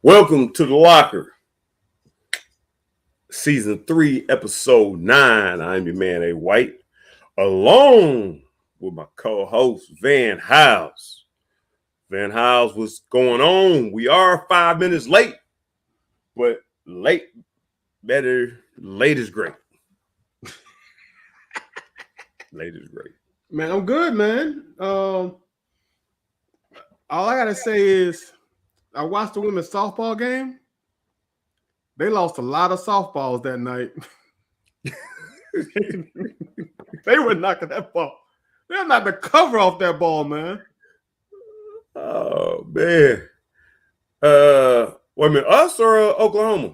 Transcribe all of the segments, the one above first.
Welcome to the Locker, Season 3, Episode 9. I'm your man, A. White, along with my co-host, Van Hiles. Van Hiles, what's going on? We are 5 minutes late, but late is great. Late is great. Man, I'm good, man. All I gotta say is I watched the women's softball game. They lost a lot of softballs that night. They were knocking that ball. They're not the cover off that ball, man. Oh, man. Wait a minute, us or Oklahoma?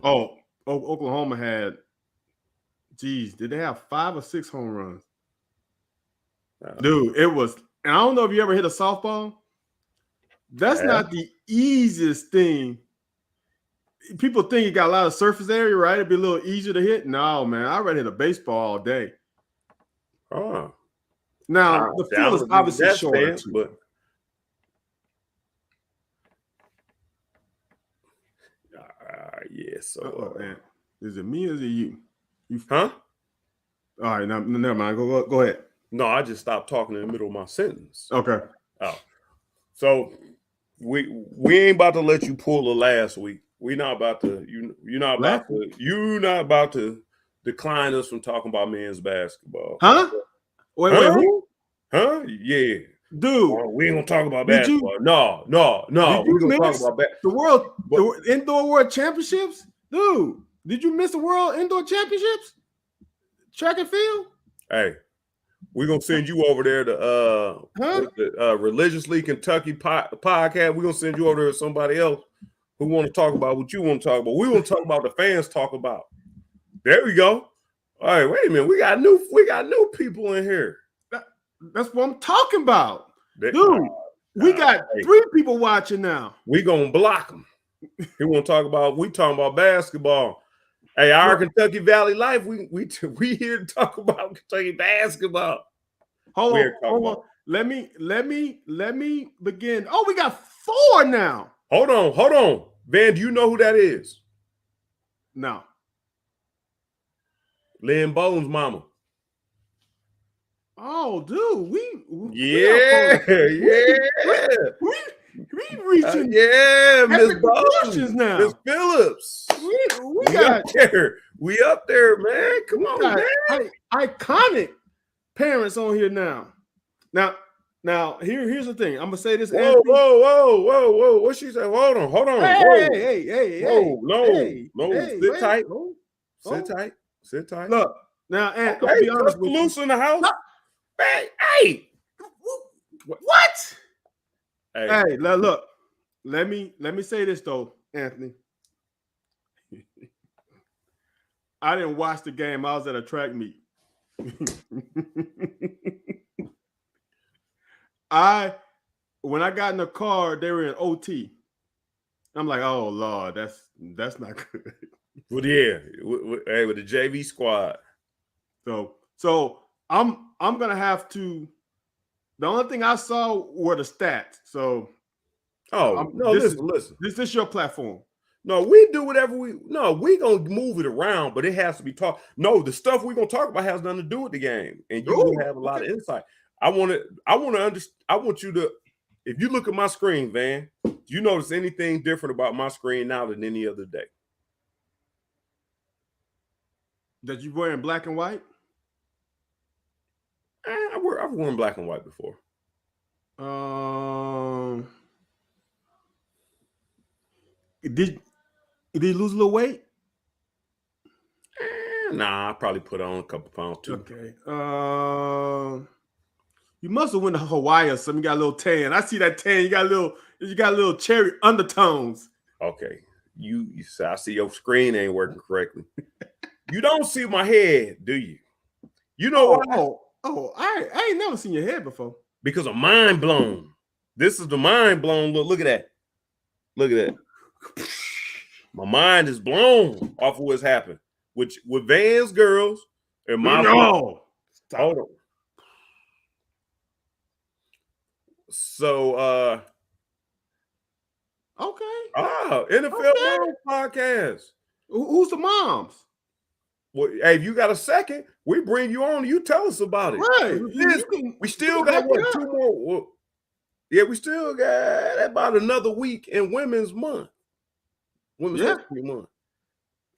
Oklahoma had, did they have 5 or 6 home runs? Dude, it was, and I don't know if you ever hit a softball. That's not the easiest thing. People think you got a lot of surface area, right? It'd be a little easier to hit. No, man, I'd rather hit a baseball all day. Oh. Now, the field is obviously shorter, but yeah, so man. Is it me or is it you? Huh? All right, now never mind. Go ahead. No, I just stopped talking in the middle of my sentence. Okay. Oh. So we ain't about to let you pull the last week. You're not about to decline us from talking about men's basketball. Huh? Wait, who? Huh? Yeah. Dude. We ain't gonna talk about basketball. No. We're gonna talk about the indoor world championships? Dude, did you miss the world indoor championships? Track and field? Hey, we're gonna send you over there to the Religiously Kentucky podcast. We're gonna send you over there to somebody else who want to talk about what you want to talk about. We want to talk about the fans talk about. There we go. All right, wait a minute. We got new people in here. That's what I'm talking about. Dude, we got 3 people watching now. We gonna block them. We talking about basketball. Hey, our Kentucky Valley Life, we here to talk about Kentucky basketball. Hold on. Let me begin. Oh, we got 4 now. Hold on. Van, do you know who that is? No. Lynn Bones' mama. Oh, dude, we reaching Miss Bones now. Miss Phillips. We got there. We up there, man. Come on, man. Iconic parents on here now. Now here's the thing. I'm gonna say this. Whoa. What she said? Hold on. Hey. Whoa, no. Sit tight. Sit tight. Look, now, Ant, I'll be honest with you. Loose in the house. Hey. What? Hey, look. Let me say this though, Anthony. I didn't watch the game. I was at a track meet. When I got in the car, they were in OT. I'm like, oh Lord, that's not good. Well, yeah, with the JV squad. So I'm gonna have to. The only thing I saw were the stats. So, listen. This is your platform. No, we do whatever we gonna move it around, but it has to be talked. No, the stuff we're gonna talk about has nothing to do with the game, and you will have a lot of insight. I want you to, if you look at my screen, Van, do you notice anything different about my screen now than any other day? That you wearing black and white? I've worn black and white before. Did you lose a little weight? Nah, I probably put on a couple pounds too. Okay. You must have went to Hawaii or something. You got a little tan. I see that tan. You got a little cherry undertones. Okay. I see your screen ain't working correctly. You don't see my head, do you? You know why? I ain't never seen your head before. Because I'm mind blown. This is the mind blown look. Look at that. My mind is blown off of what's happened. With Van's girls and my hold on. So Okay. NFL Moms Podcast. Who's the moms? Well, hey, if you got a second, we bring you on. You tell us about it. Right. We still got what, 2 more? Well, yeah, we still got about another week in Women's Month. Women's History Month.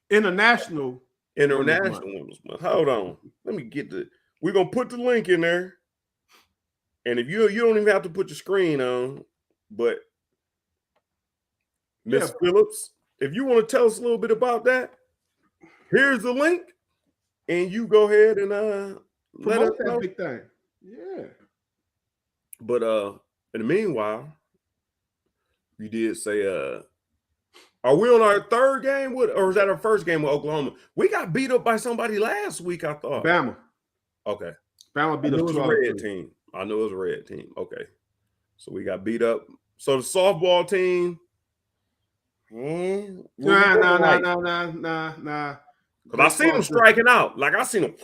International Women's Month. Hold on. Let me get we're gonna put the link in there. And if you don't even have to put your screen on, but Miss Phillips, if you want to tell us a little bit about that, here's the link, and you go ahead and let us know. Big thing. Yeah. But in the meanwhile, you did say, are we on our third game or is that our first game with Oklahoma? We got beat up by somebody last week, I thought. Bama. Okay. Bama beat us. It was a red team. I know it was a red team. Okay. So we got beat up. So the softball team. Nah. Because I seen them striking out. Like I seen them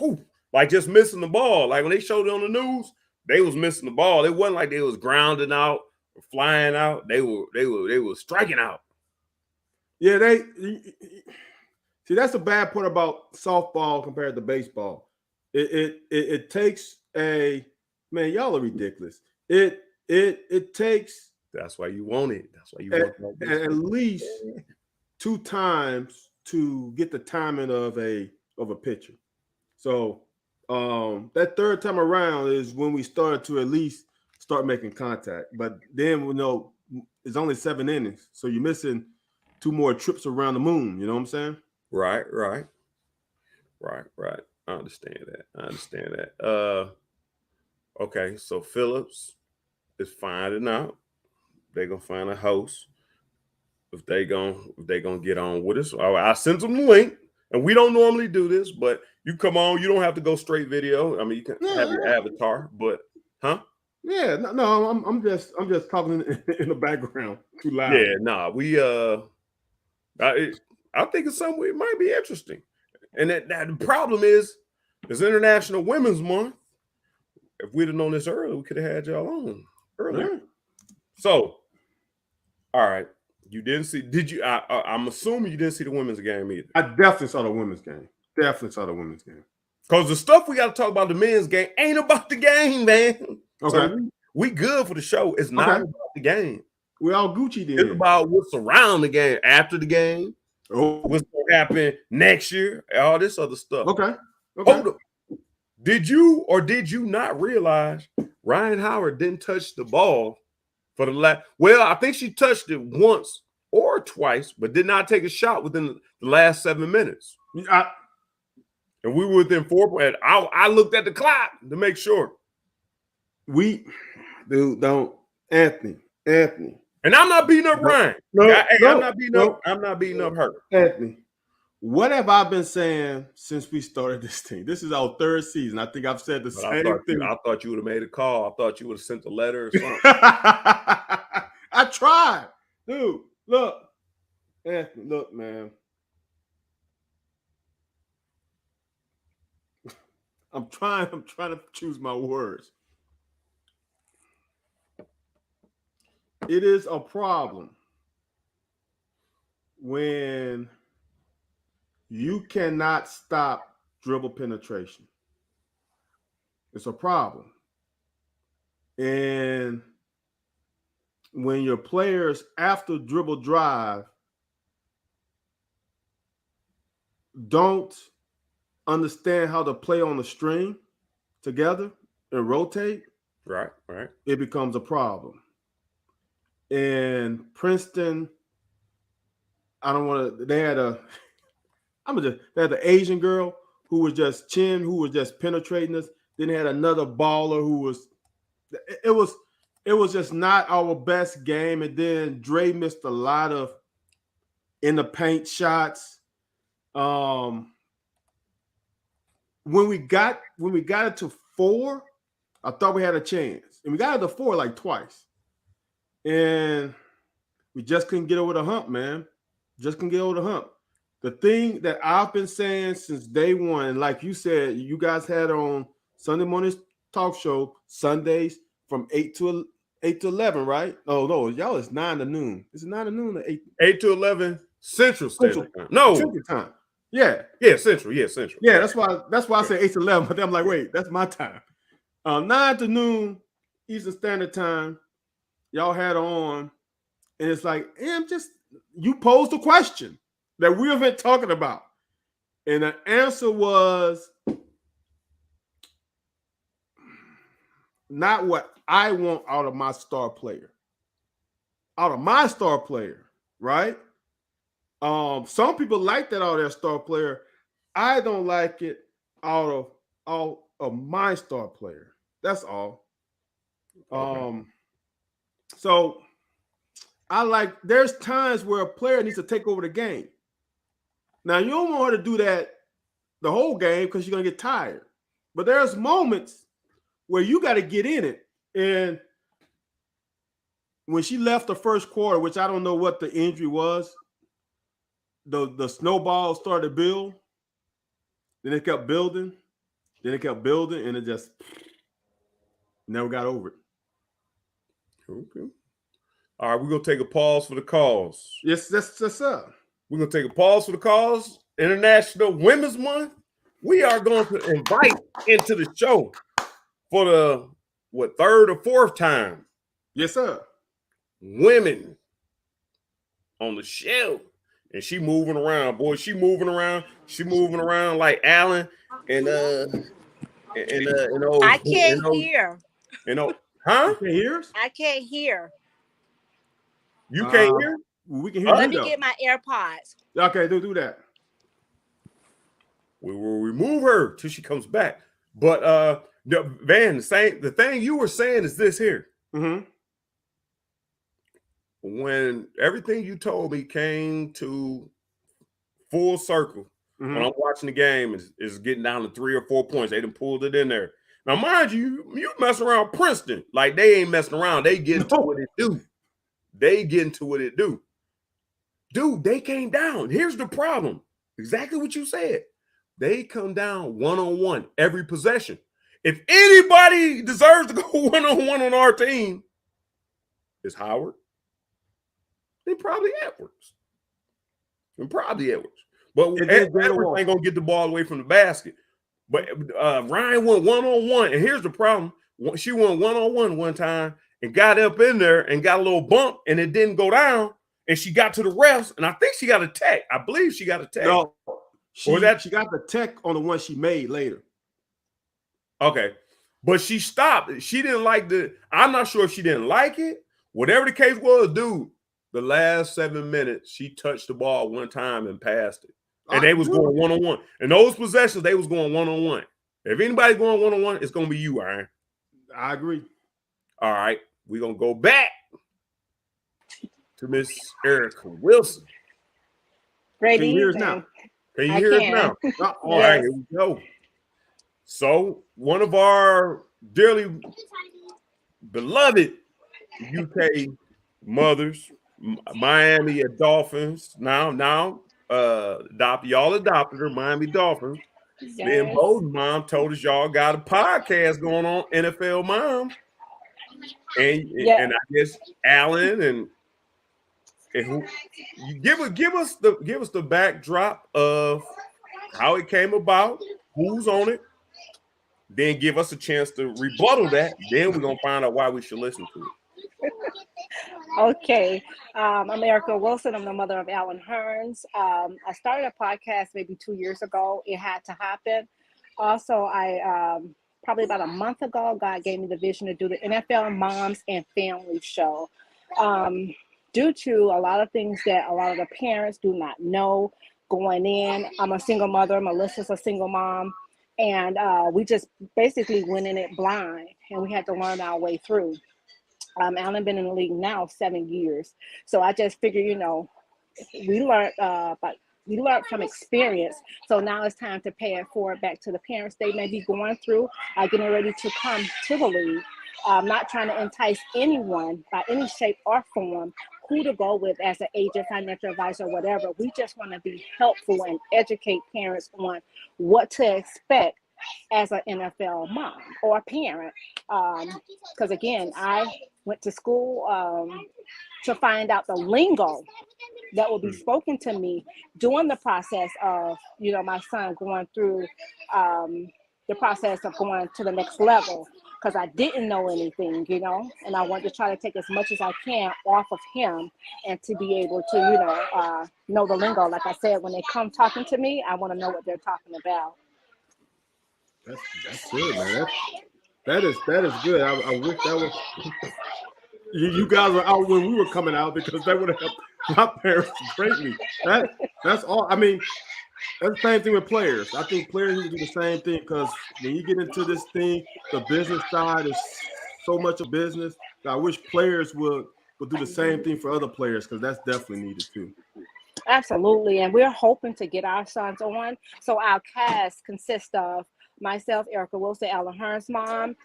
like just missing the ball. Like when they showed it on the news, they was missing the ball. It wasn't like they was grounding out or flying out. They were striking out. Yeah, see that's the bad part about softball compared to baseball. It takes y'all are ridiculous. It takes. That's why you want it. That's why you want it. At least 2 times to get the timing of a pitcher. So that third time around is when we started to at least start making contact. But then it's only 7 innings, so you're missing 2 more trips around the moon. You know what I'm saying? Right. I understand that. Okay, so Phillips is finding out. They're gonna find a host. If they gonna get on with us. I sent them the link, and we don't normally do this, but you come on. You don't have to go straight video. I mean, you can have your avatar, but Yeah, no. I'm just talking in the background too loud. Yeah, nah. We I think it's something it might be interesting, and that the problem is it's International Women's Month. If we'd have known this earlier, we could have had y'all on earlier. Yeah. So, all right, you didn't see? Did you? I'm assuming you didn't see the women's game either. I definitely saw the women's game. Because the stuff we got to talk about the men's game ain't about the game, man. Okay, so we good for the show. It's not about the game. We all Gucci then. It's about what's around the game, after the game. What's going to happen next year? All this other stuff. Okay. Hold up. Did you or did you not realize Ryan Howard didn't touch the ball for the last? Well, I think she touched it once or twice, but did not take a shot within the last 7 minutes. And we were within 4 points. I looked at the clock to make sure. Anthony. And I'm not beating up Ryan. I'm not beating up her. Anthony. What have I been saying since we started this thing? This is our 3rd season. I think I've said the same thing. I thought you would have made a call. I thought you would have sent a letter or something. I tried. Dude, look. Anthony, look, man. I'm trying to choose my words. It is a problem when you cannot stop dribble penetration. It's a problem. And when your players after dribble drive don't understand how to play on the string together and rotate, right, it becomes a problem. And Princeton, they had the Asian girl who was just penetrating us. Then they had another baller who it was just not our best game. And then Dre missed a lot of in the paint shots. When we got it to 4, I thought we had a chance. And we got it to 4 like twice. And we just couldn't get over the hump, man. Just couldn't get over the hump. The thing that I've been saying since day one, and like you said, you guys had on Sunday morning talk show Sundays from 8 to 8 to 11, right? Oh no, y'all is 9 to noon. Is it 9 to noon or 8? 8 to 11 Central Standard Time. No, Central Time. Yeah, Central. Yeah, Central. yeah. That's why I said 8 to 11. But then I'm like, wait, that's my time. 9 to noon Eastern Standard Time. Y'all had on, and it's like, you posed a question that we have been talking about, and the answer was not what I want out of my star player. Out of my star player, right? Some people like that out of their star player. I don't like it out of my star player. That's all. So there's times where a player needs to take over the game. Now you don't want her to do that the whole game because you're gonna get tired. But there's moments where you got to get in it. And when she left the first quarter, which I don't know what the injury was, the snowball started to build. Then it kept building. And it just never got over it. Okay. All right, we're going to take a pause for the cause. Yes, sir. We're going to take a pause for the cause. International Women's Month. We are going to invite into the show for the, third or fourth time. Yes, sir. Women on the show. And she moving around, boy. She moving around like Allen and I can't hear. Huh? You can't hear us? I can't hear. You can't hear? We can hear you. Let me get my AirPods. Okay, do that. We will remove her till she comes back. But Van, the thing you were saying is this here. Mm-hmm. When everything you told me came to full circle, when I'm watching the game, is getting down to 3 or 4 points. They done pulled it in there. Now, mind you, you mess around Princeton. Like, they ain't messing around. They get into what it do. Dude, they came down. Here's the problem. Exactly what you said. They come down one-on-one every possession. If anybody deserves to go one-on-one on our team, it's Howard. Then probably Edwards. But Edwards ain't going to get the ball away from the basket. But Ryan went one-on-one. And here's the problem. She went one-on-one one time and got up in there and got a little bump, and it didn't go down. And she got to the refs, and I think she got a tech. I believe she got a tech. No, she got the tech on the one she made later. Okay. But she stopped. She didn't like I'm not sure if she didn't like it. Whatever the case was, dude, the last 7 minutes, she touched the ball one time and passed it. And they was going one-on-one. In those possessions, they was going one-on-one. If anybody's going one-on-one, it's going to be you, Aaron. I agree. All right. We're going to go back to Miss Erica Wilson. Ready? Can you hear us now? Can you hear us now? All right, here we go. So, one of our dearly beloved UK mothers, Miami Dolphins, now adopted her, Miami Dolphins. Yes. Then Bowden mom told us y'all got a podcast going on, NFL Mom. And I guess Alan and who you give us the backdrop of how it came about, who's on it, then give us a chance to rebuttal that. Then we're gonna find out why we should listen to it. Okay. I'm Erica Wilson. I'm the mother of Alan Hearns. I started a podcast maybe 2 years ago. It had to happen. Also, I probably about a month ago, God gave me the vision to do the NFL Moms and Family Show. Due to a lot of things that a lot of the parents do not know going in. I'm a single mother. Melissa's a single mom. And we just basically went in it blind, and we had to learn our way through. Alan been in the league now 7 years. So I just figured, we learned from experience. So now it's time to pay it forward back to the parents they may be going through, getting ready to come to the league. Not trying to entice anyone by any shape or form who to go with as an agent, financial advisor, whatever. We just want to be helpful and educate parents on what to expect as an NFL mom or parent. Because again, I went to school to find out the lingo that will be spoken to me during the process of, my son going through the process of going to the next level, because I didn't know anything, and I wanted to try to take as much as I can off of him and to be able to, know the lingo. Like I said, when they come talking to me, I want to know what they're talking about. That's good, man. That is good. I wish that was you guys were out when we were coming out, because that would have helped my parents greatly. That's all. I mean, that's the same thing with players. I think players need to do the same thing, because when you get into this thing, the business side is so much of business. I wish players would do the same thing for other players, because that's definitely needed too. Absolutely. And we're hoping to get our sons on. So our cast consists of myself, Erica Wilson, Alan Hearn's mom,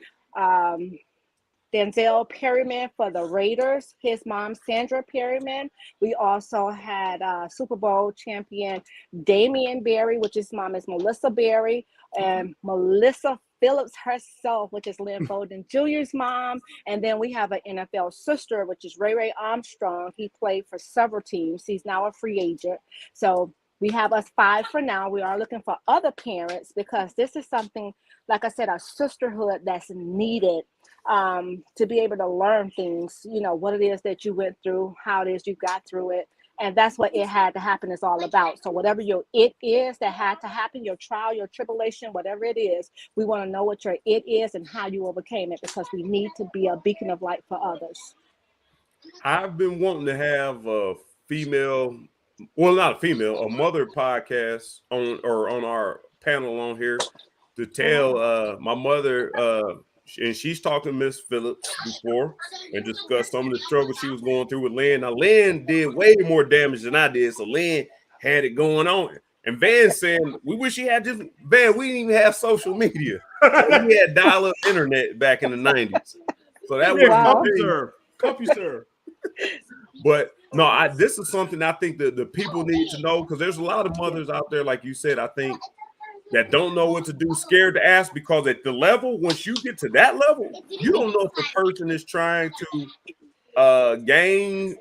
Denzel Perryman for the Raiders, his mom, Sandra Perryman. We also had Super Bowl champion Damian Berry, which his mom is Melissa Berry, and Melissa Phillips herself, which is Lynn Bowden Jr.'s mom. And then we have an NFL sister, which is Ray Ray Armstrong. He played for several teams. He's now a free agent. So we have us 5 for now. We are looking for other parents, because this is something, like I said, a sisterhood that's needed to be able to learn things, what it is that you went through, how it is you got through it. And that's what It Had to Happen is all about. So whatever your it is that had to happen, your trial, your tribulation, whatever it is, we want to know what your it is and how you overcame it, because we need to be a beacon of light for others. I've been wanting to have a female, well, not a female, a mother podcast on our panel on here to tell my mother, and she's talked to Miss Phillips before and discussed some of the struggle she was going through with Lynn. Now, Lynn did way more damage than I did, so Lynn had it going on. And Van saying, we wish he had just, Van, we didn't even have social media. We had dial-up internet back in the 90s. So that was CompuServe. But no, this is something I think that the people need to know, because there's a lot of mothers out there, like you said, I think, that don't know what to do, scared to ask, because at the level, once you get to that level, you don't know if the person is trying to gain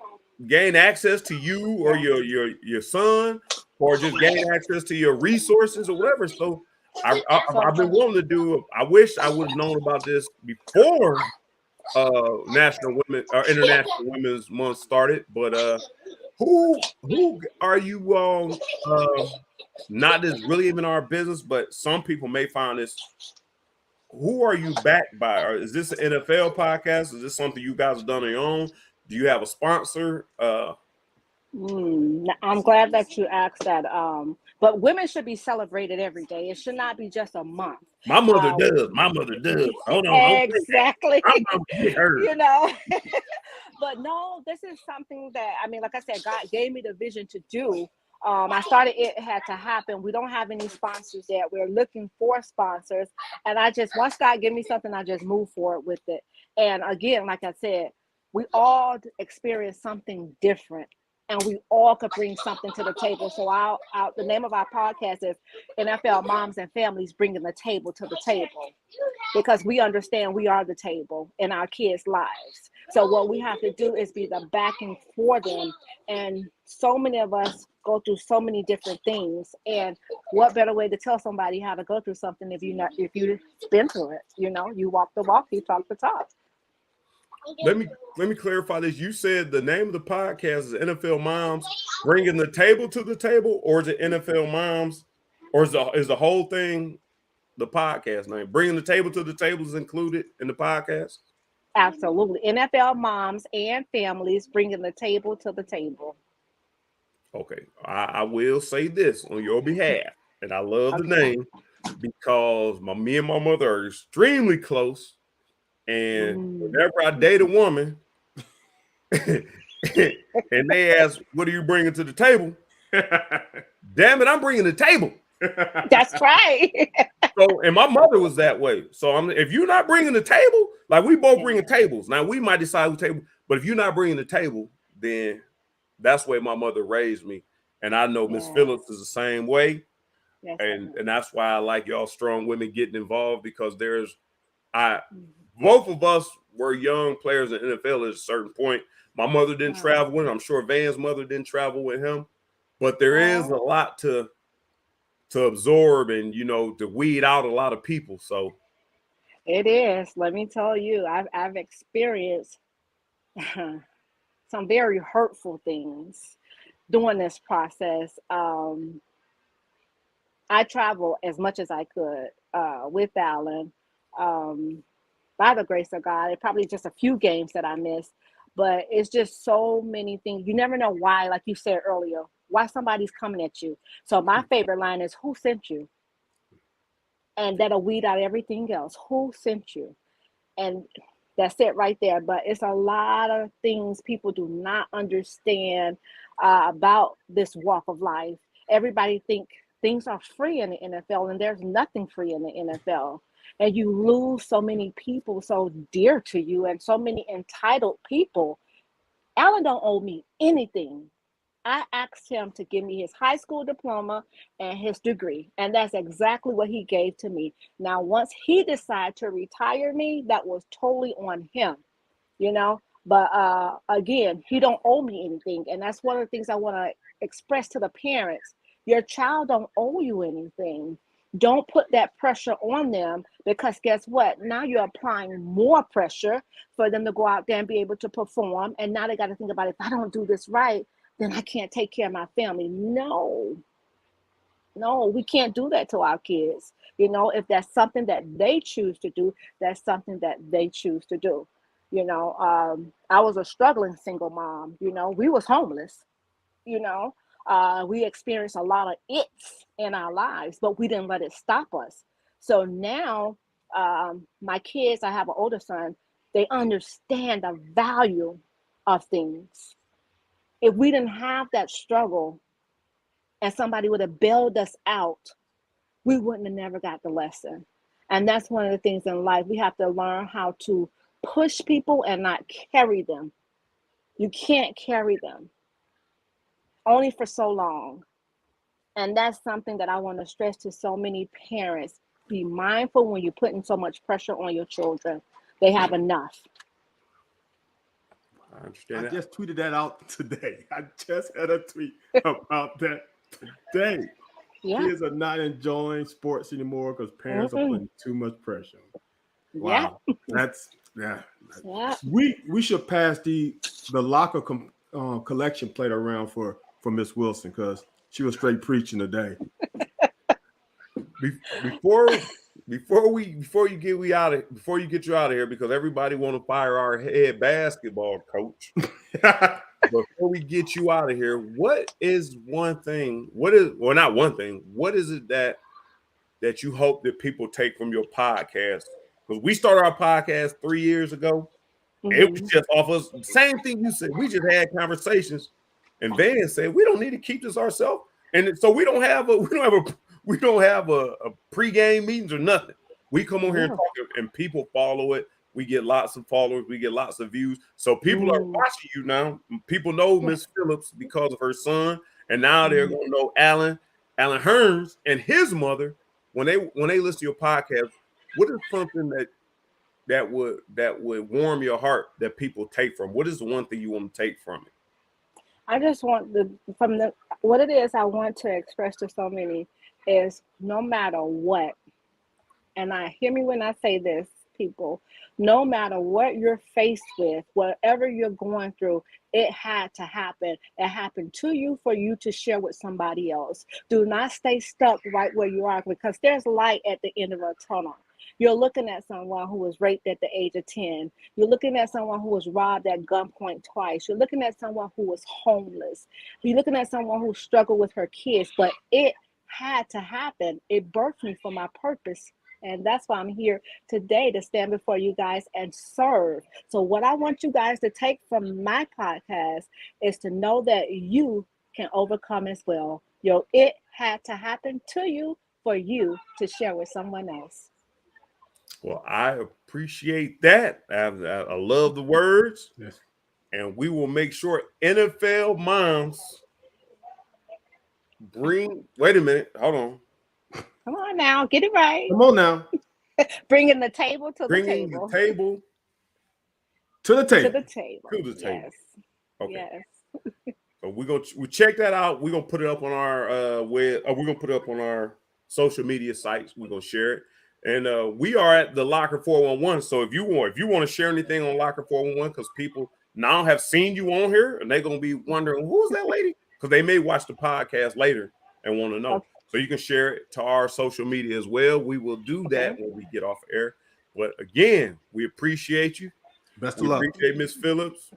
access to you or your son, or just gain access to your resources or whatever. So I've been wanting to do. I wish I would have known about this before International Women's Month started. But who are you all? Not that's really even our business, but some people may find this. Who are you backed by? Or is this an NFL podcast? Is this something you guys have done on your own? Do you have a sponsor? I'm glad that you asked that. But women should be celebrated every day. It should not be just a month. My mother does. My mother does. Hold on. Exactly. Her. But no, this is something that, like I said, God gave me the vision to do. I started It Had to Happen. We don't have any sponsors yet. We're looking for sponsors. And once God give me something, I just move forward with it. And again, like I said, we all experience something different, and we all could bring something to the table. So the name of our podcast is NFL Moms and Families Bringing the Table to the Table, because we understand we are the table in our kids' lives. So what we have to do is be the backing for them. And so many of us go through so many different things. And what better way to tell somebody how to go through something if you've been through it? You walk the walk, you talk the talk. Let me clarify this. You said the name of the podcast is NFL Moms Bringing the Table to the Table, or is it NFL Moms, or is the whole thing the podcast name? Bringing the Table to the Table is included in the podcast? Absolutely. NFL Moms and Families Bringing the Table to the Table. Okay. I will say this on your behalf, and I love the name because me and my mother are extremely close. And whenever I date a woman and they ask, what are you bringing to the table? Damn it, I'm bringing the table. That's right. So, and my mother was that way. So if you're not bringing the table, like we both bringing tables. Now we might decide who table, but if you're not bringing the table, then that's the way my mother raised me. And I know Miss Phillips is the same way. Yes. And that's why I like y'all strong women getting involved, because there's both of us were young players in NFL at a certain point. My mother didn't travel with him. I'm sure Van's mother didn't travel with him. But there is a lot to absorb and, to weed out a lot of people. So it is. Let me tell you, I've experienced some very hurtful things during this process. I traveled as much as I could with Alan. By the grace of God, it probably just a few games that I missed, but it's just so many things. You never know why, like you said earlier, why somebody's coming at you. So my favorite line is, who sent you? And that'll weed out everything else. Who sent you? And that's it right there. But it's a lot of things people do not understand about this walk of life. Everybody think things are free in the NFL, and there's nothing free in the NFL. And you lose so many people so dear to you and so many entitled people. Alan don't owe me anything. I asked him to give me his high school diploma and his degree, and that's exactly what he gave to me. Now, once he decided to retire me, that was totally on him, But again, he don't owe me anything, and that's one of the things I want to express to the parents. Your child don't owe you anything. Don't put that pressure on them, because guess what? Now you're applying more pressure for them to go out there and be able to perform, and now they got to think about, if I don't do this right, then I can't take care of my family. No, we can't do that to our kids. If that's something that they choose to do, that's something that they choose to do. I was a struggling single mom. We was homeless. We experienced a lot of it's in our lives, but we didn't let it stop us. So now my kids, I have an older son, they understand the value of things. If we didn't have that struggle and somebody would have bailed us out, we wouldn't have never got the lesson. And that's one of the things in life. We have to learn how to push people and not carry them. You can't carry them only for so long. And that's something that I want to stress to so many parents. Be mindful when you're putting so much pressure on your children. They have enough. I understand. I just tweeted that out today. I just had a tweet about that today. Yeah. Kids are not enjoying sports anymore because parents are putting too much pressure. Wow. Yeah. We should pass the locker collection plate around for Miss Wilson, because she was straight preaching today. Before you get you out of here, because everybody want to fire our head basketball coach. Before we get you out of here, what is not one thing? What is it that you hope that people take from your podcast? Because we started our podcast 3 years ago. It was just off us. Same thing you said. We just had conversations, and Van said we don't need to keep this ourselves, and so we don't have a pregame meetings or nothing. We come on here and talk, and people follow it. We get lots of followers. We get lots of views. So people are watching you now. People know Miss Phillips because of her son, and now they're going to know Alan Hearns and his mother when they listen to your podcast. What is something that would warm your heart that people take from? What is the one thing you want to take from it? I just want what it is I want to express to so many is, no matter what, and hear me when I say this, people, no matter what you're faced with, whatever you're going through, it had to happen. It happened to you for you to share with somebody else. Do not stay stuck right where you are, because there's light at the end of a tunnel. You're looking at someone who was raped at the age of 10. You're looking at someone who was robbed at gunpoint twice. You're looking at someone who was homeless. You're looking at someone who struggled with her kids, but it had to happen. It birthed me for my purpose. And that's why I'm here today, to stand before you guys and serve. So what I want you guys to take from my podcast is to know that you can overcome as well. It had to happen to you for you to share with someone else. Well, I appreciate that. I love the words. Yes. And we will make sure NFL moms wait a minute. Hold on. Come on now. Get it right. Come on now. Bringing the table to the Bringing table. the table to the To table. the table. to the table. Yes. Okay. Yes. So we check that out. We're gonna put it up on our we're gonna put it up on our social media sites. We're gonna share it. And we are at the Locker 411. So if you want to share anything on Locker 411, because people now have seen you on here and they're gonna be wondering who's that lady? Because they may watch the podcast later and want to know. Okay. So you can share it to our social media as well. We will do that when we get off air. But again, we appreciate you. Best of We luck. appreciate Miss Phillips.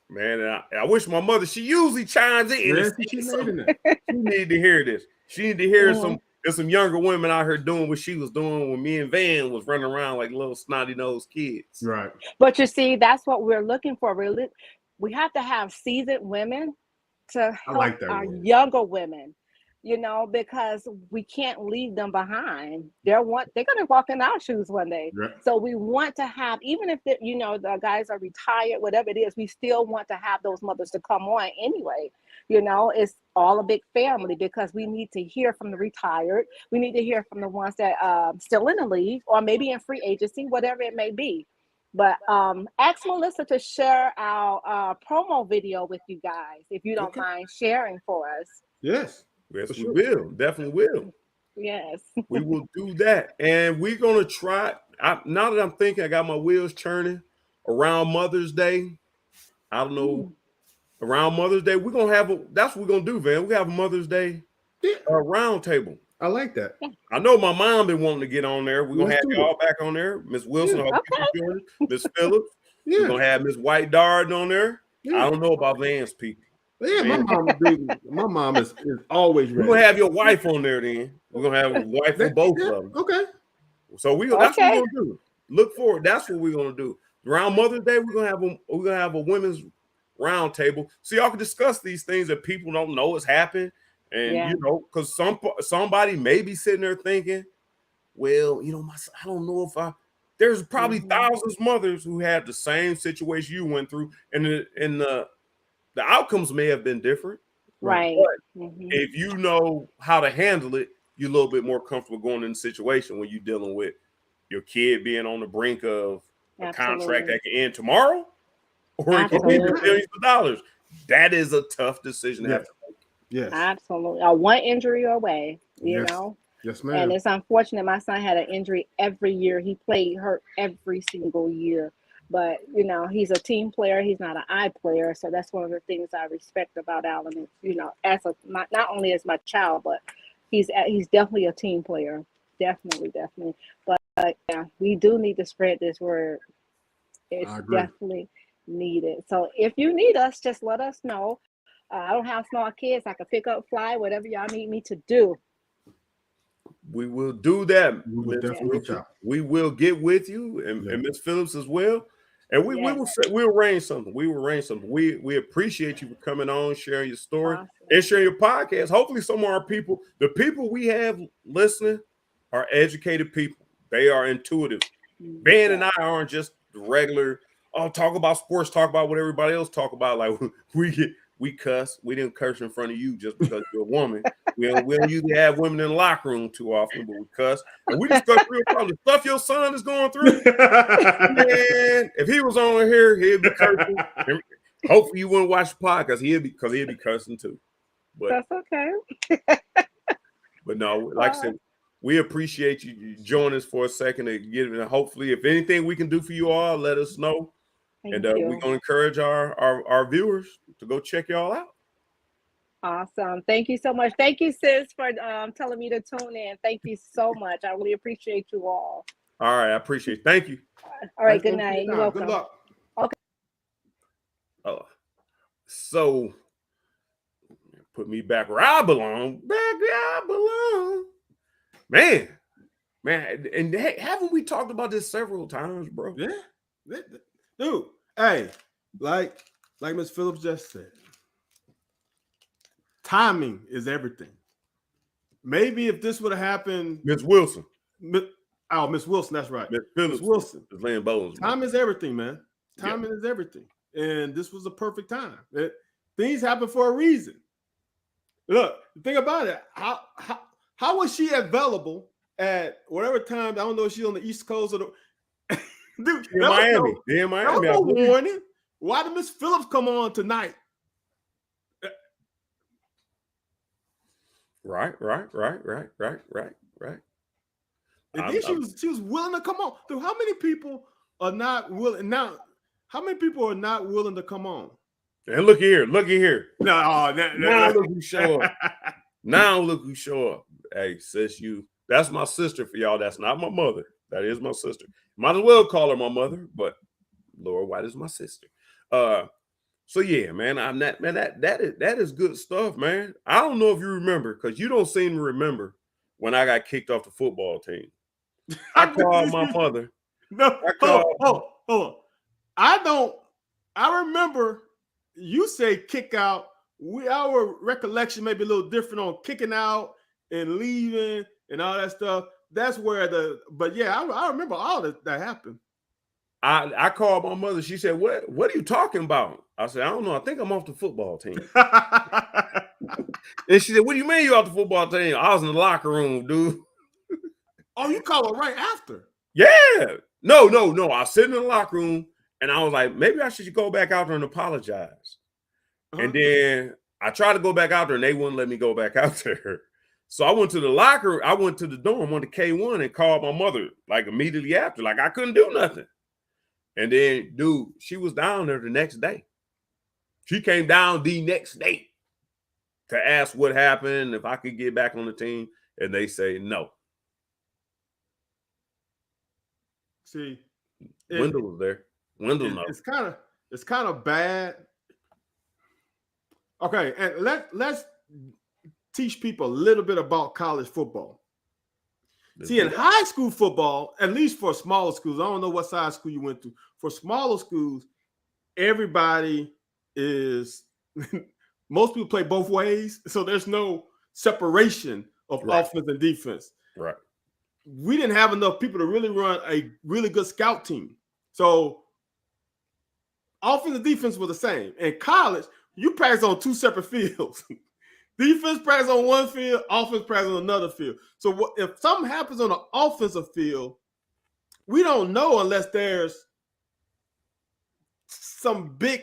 Man, and I wish my mother, she usually chimes in. Yeah, And she says made something. in there. She need to hear this. She need to hear Mhm. there's some younger women out here doing what she was doing when me and Van was running around like little snotty-nosed kids. Right. But you see, that's what we're looking for. Really, we have to have seasoned women to help like that our word. younger women, because we can't leave them behind. They're gonna walk in our shoes one day. Right. So we want to have, even if the guys are retired, whatever it is, we still want to have those mothers to come on anyway. It's all a big family because we need to hear from the retired. We need to hear from the ones that still in the league or maybe in free agency, whatever it may be. But ask Melissa to share our promo video with you guys, if you don't mind sharing for us. Yes. Yes, For we sure. will. Definitely will. Yes. We will do that. And we're going to try. Now that I'm thinking, I got my wheels churning around Mother's Day. I don't know. Around Mother's Day, we're going to have that's what we're going to do, Van. We have a Mother's Day round table. I like that. I know my mom been wanting to get on there. We're going to Let's have do y'all back on there. Miss Wilson, Okay. Miss Phillips. Yeah. We're going to have Miss White Darden on there. Yeah. I don't know about Van's people. Yeah, my mom is always ready. We're going to have your wife on there then. We're going to have a wife for both of them. Okay. So that's what we're going to do. Look forward. That's what we're going to do. Around Mother's Day, we're going to have a women's round table so y'all can discuss these things that people don't know has happened. And because somebody may be sitting there thinking, well, I don't know if there's probably thousands of mothers who had the same situation you went through, and the outcomes may have been different. Right. But if you know how to handle it, you're a little bit more comfortable going in the situation when you're dealing with your kid being on the brink of a contract that can end tomorrow, or it can be millions of dollars. That is a tough decision to have to make. Yes. Absolutely. One injury away, you know. Yes, ma'am. And it's unfortunate. My son had an injury every year. He played hurt every single year. But, he's a team player. He's not an eye player. So that's one of the things I respect about Alan. As not only as my child, but he's definitely a team player. Definitely. But yeah, we do need to spread this word. It's definitely needed. So if you need us, just let us know. I don't have small kids. I can pick up, fly, whatever y'all need me to do. We will do that. We will definitely reach out. We will get with you and Miss Phillips as well. And we'll arrange something. We appreciate you for coming on, sharing your story, and sharing your podcast. Hopefully some of the people we have listening are educated people. They are intuitive. Ben and I aren't just regular, talk about sports, talk about what everybody else talk about. Like we cuss. We didn't curse in front of you just because you're a woman. We don't usually have women in the locker room too often, but we cuss. And we discuss real problems. The stuff your son is going through. Man, if he was on here, he'd be cursing. Hopefully you wouldn't watch the podcast. He'd be cursing too. But that's okay. But no, like I said, we appreciate you joining us for a second to get it. Hopefully, if anything we can do for you all, let us know. We're going to encourage our viewers to go check y'all out. Awesome. Thank you so much. Thank you, sis, for telling me to tune in. Thank you so much. I really appreciate you all. All right. I appreciate it. Thank you. All right. Good night. You're welcome. Good luck. Okay. So put me back where I belong. Back where I belong. Man. And haven't we talked about this several times, bro? Yeah. Dude, hey, like Ms. Phillips just said, timing is everything. Maybe if this would have happened, Miss Wilson. Miss Wilson, that's right. Miss Phillips. Miss Wilson. Is laying bones. Time is everything, man. Timing is everything. And this was a perfect time. Things happen for a reason. Look, think about it. How was she available at whatever time. I don't know if she's on the East Coast or the dude. In Miami. In Miami. No warning. Why did Miss Phillips come on tonight? Right. And then she was willing to come on. Dude, how many people are not willing now? How many people are not willing to come on? And look here. No, now look who show up. Now look who show up. Hey, sis, that's my sister for y'all. That's not my mother. That is my sister. Might as well call her my mother, but Laura White is my sister. So yeah, man, that is good stuff, man. I don't know if you remember, because you don't seem to remember when I got kicked off the football team. I called my mother. No, hold on. I remember you say kick out. Our recollection may be a little different on kicking out and leaving and all that stuff. That's where but yeah, I remember all that happened. I called my mother. She said, what are you talking about? I said, I don't know. I think I'm off the football team. And she said, what do you mean you off the football team? I was in the locker room, dude. Oh, you called her right after? Yeah. No. I was sitting in the locker room and I was like, maybe I should go back out there and apologize. And then I tried to go back out there and they wouldn't let me go back out there. So I went to the locker. I went to the dorm on the K1 and called my mother like immediately after. Like I couldn't do nothing. And then, dude, she was down there the next day. She came down the next day to ask what happened, if I could get back on the team. And they say no. See, Wendell was there. Wendell knows. It's kind of bad. Okay, and let's teach people a little bit about college football. See, in high school football, at least for smaller schools, I don't know what size school you went to. For smaller schools, everybody is most people play both ways, so there's no separation of offense and defense. Right. We didn't have enough people to really run a really good scout team. So offense and defense were the same. In college, you practice on two separate fields. Defense practice on one field, offense practice on another field. So if something happens on the offensive field, we don't know unless there's something big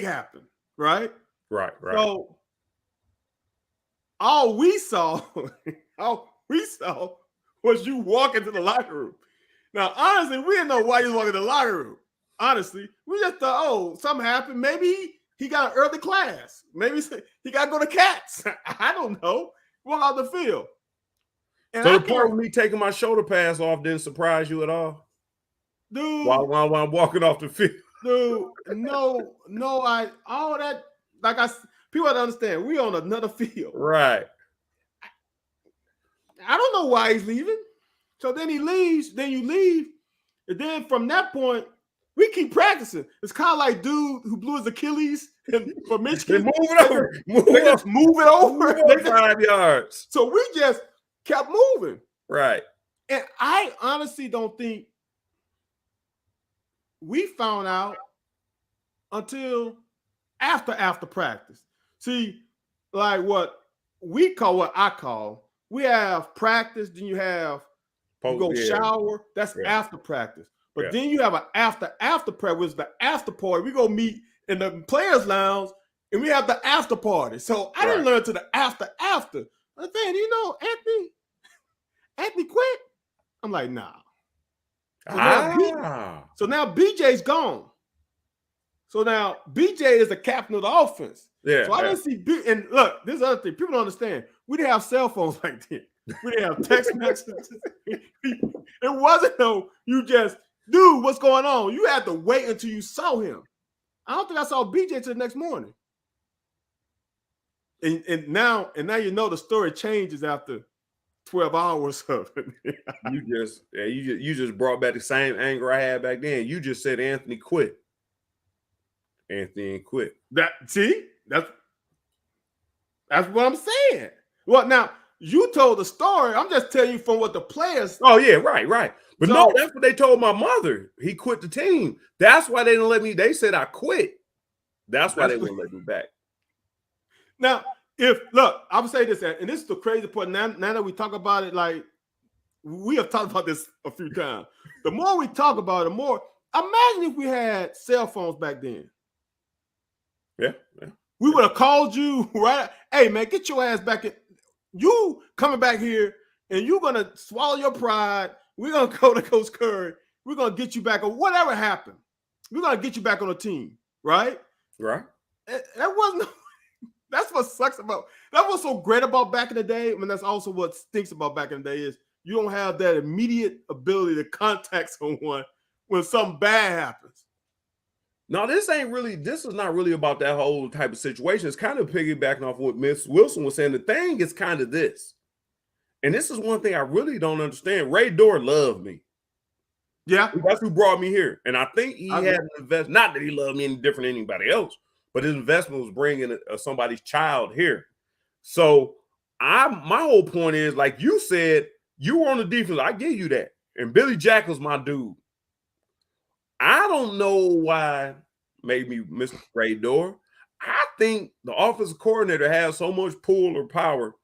happen, right? Right. So all we saw was you walk into the locker room. Now, honestly, we didn't know why you walking in the locker room. Honestly, we just thought, oh, something happened. Maybe he got an early class. Maybe he got to go to Cats. I don't know. Walk out the field. And so the part of me taking my shoulder pads off didn't surprise you at all? Dude. While I'm walking off the field? Dude, no, all that, people have to understand, we on another field. Right. I don't know why he's leaving. So then he leaves, then you leave. And then from that point, we keep practicing. It's kind of like dude who blew his Achilles for Michigan. They move it over. They just move it over. 5 yards. So we just kept moving. Right. And I honestly don't think we found out until after practice. See, like what I call, we have practice, then you have you go shower. That's after practice. But then you have an after practice, which is the after party. We go meet in the players' lounge, and we have the after party. So I didn't learn to the after. I said, you know, Anthony quit. I'm like, nah. So now BJ's gone. So now BJ is the captain of the offense. Yeah. So I didn't see and look, this is the other thing. People don't understand. We didn't have cell phones like that. We didn't have text messages. It wasn't you just, dude, what's going on? You had to wait until you saw him. I don't think I saw BJ till the next morning. And now you know the story changes after 12 hours of it. you just brought back the same anger I had back then. You just said Anthony quit. Anthony quit. That's what I'm saying. Well, now you told the story. I'm just telling you from what the players. Oh yeah, right. But no, that's what they told my mother. He quit the team. That's why they didn't let me. They said I quit. That's why they wouldn't let me back. Now, I'm gonna say this, and this is the crazy part. Now that we talk about it, like we have talked about this a few times. The more we talk about it, the more. Imagine if we had cell phones back then. Yeah. We would have called you, right? Hey, man, get your ass back in. You coming back here, and you're going to swallow your pride. We're going to go to Coach Curry. We're going to get you back on whatever happened. We're going to get you back on the team, right? Right. That wasn't. That's what sucks about. That was so great about back in the day. I mean, that's also what stinks about back in the day is you don't have that immediate ability to contact someone when something bad happens. No, this is not really about that whole type of situation. It's kind of piggybacking off what Miss Wilson was saying. The thing is kind of this. And this is one thing I really don't understand. Ray Dorr loved me. Yeah. That's who brought me here. And I think he had an investment. Not that he loved me any different than anybody else, but his investment was bringing somebody's child here. So my whole point is, like you said, you were on the defense. I give you that. And Billy Jack was my dude. I don't know why maybe Mr. Ray Dorr. I think the offensive coordinator has so much pull or power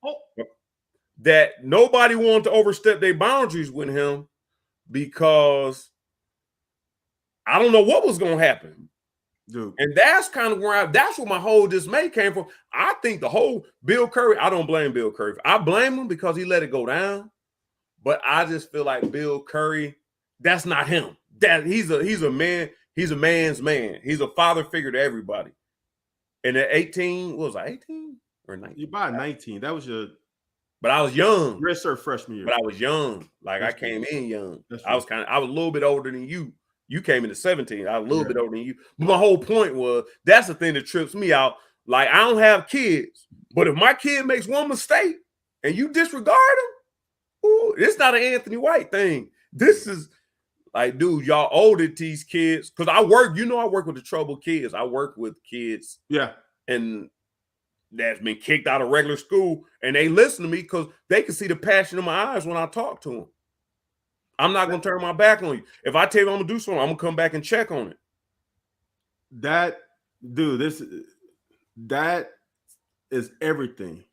that nobody wanted to overstep their boundaries with him because I don't know what was going to happen. Dude. And that's kind of that's where my whole dismay came from. I think the whole Bill Curry, I don't blame Bill Curry. I blame him because he let it go down. But I just feel like Bill Curry, that's not him. That he's a man, he's a man's man. He's a father figure to everybody. And at 18, what was I, 18 or 19? You by 19. That was your but I was young. redshirt freshman year. But I was young. Like That's I came in young. That's I was a little bit older than you. You came into 17. I was a little bit older than you. But my whole point was that's the thing that trips me out. Like I don't have kids, but if my kid makes one mistake and you disregard him, ooh, it's not an Anthony White thing. This is like, dude, y'all older these kids. Because I work with the troubled kids. I work with kids. Yeah. And that's been kicked out of regular school. And they listen to me because they can see the passion in my eyes when I talk to them. I'm not going to turn my back on you. If I tell you I'm going to do something, I'm going to come back and check on it. That is everything.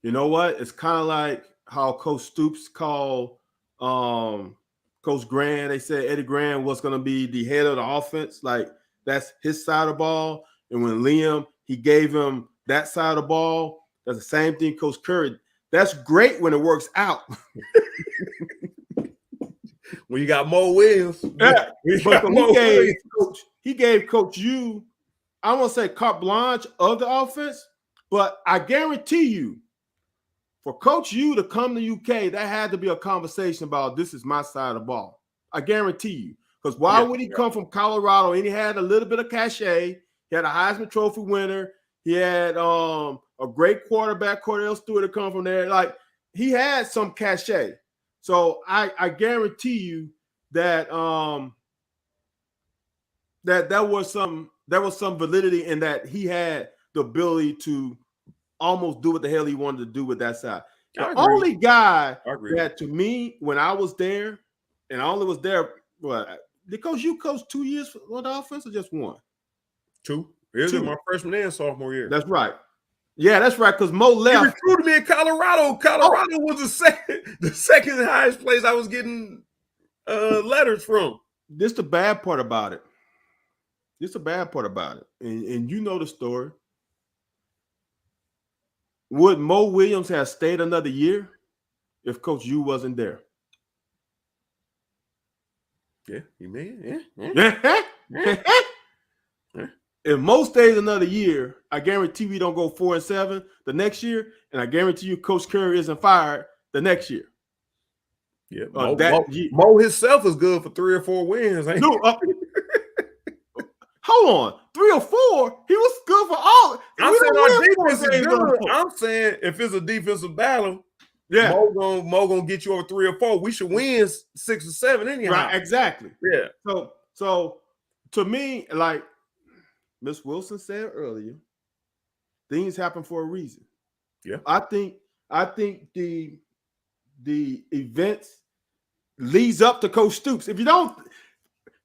You know what? It's kind of like how Coach Stoops called Coach Grand. They said Eddie Grand was going to be the head of the offense. Like that's his side of the ball. And when Liam, he gave him that side of the ball. That's the same thing Coach Curry. That's great when it works out. When you got Mo Williams. Yeah. But he gave Coach U, I won't say carte blanche of the offense, but I guarantee you, for Coach U to come to UK, that had to be a conversation about this is my side of the ball. I guarantee you. Because why would he come from Colorado and he had a little bit of cachet? He had a Heisman Trophy winner. He had a great quarterback, Cordell Stewart, to come from there. Like he had some cachet. So I guarantee you that there was some validity in that he had the ability to almost do what the hell he wanted to do with that side. The only guy that to me, when I was there, and I only was there, because you coached 2 years for the offense or just one? 2. It was my freshman and sophomore year. That's right. Yeah, that's right. Because Mo left. He recruited me in Colorado. Colorado was the second highest place I was getting letters from. This is the bad part about it. And you know the story. Would Mo Williams have stayed another year if Coach U wasn't there? Yeah, he may. Yeah. If Mo stays another year, I guarantee we don't go 4-7 the next year, and I guarantee you Coach Curry isn't fired the next year. Yeah, Mo himself is good for 3 or 4 wins. Ain't Hold on, 3 or 4? He was good for all. I'm saying our defense is good. I'm saying if it's a defensive battle, Mo gonna get you over 3 or 4. We should win 6 or 7 anyhow. Right, exactly. Yeah. So to me, like Miss Wilson said earlier, things happen for a reason. Yeah. I think the events leads up to Coach Stoops. If you don't,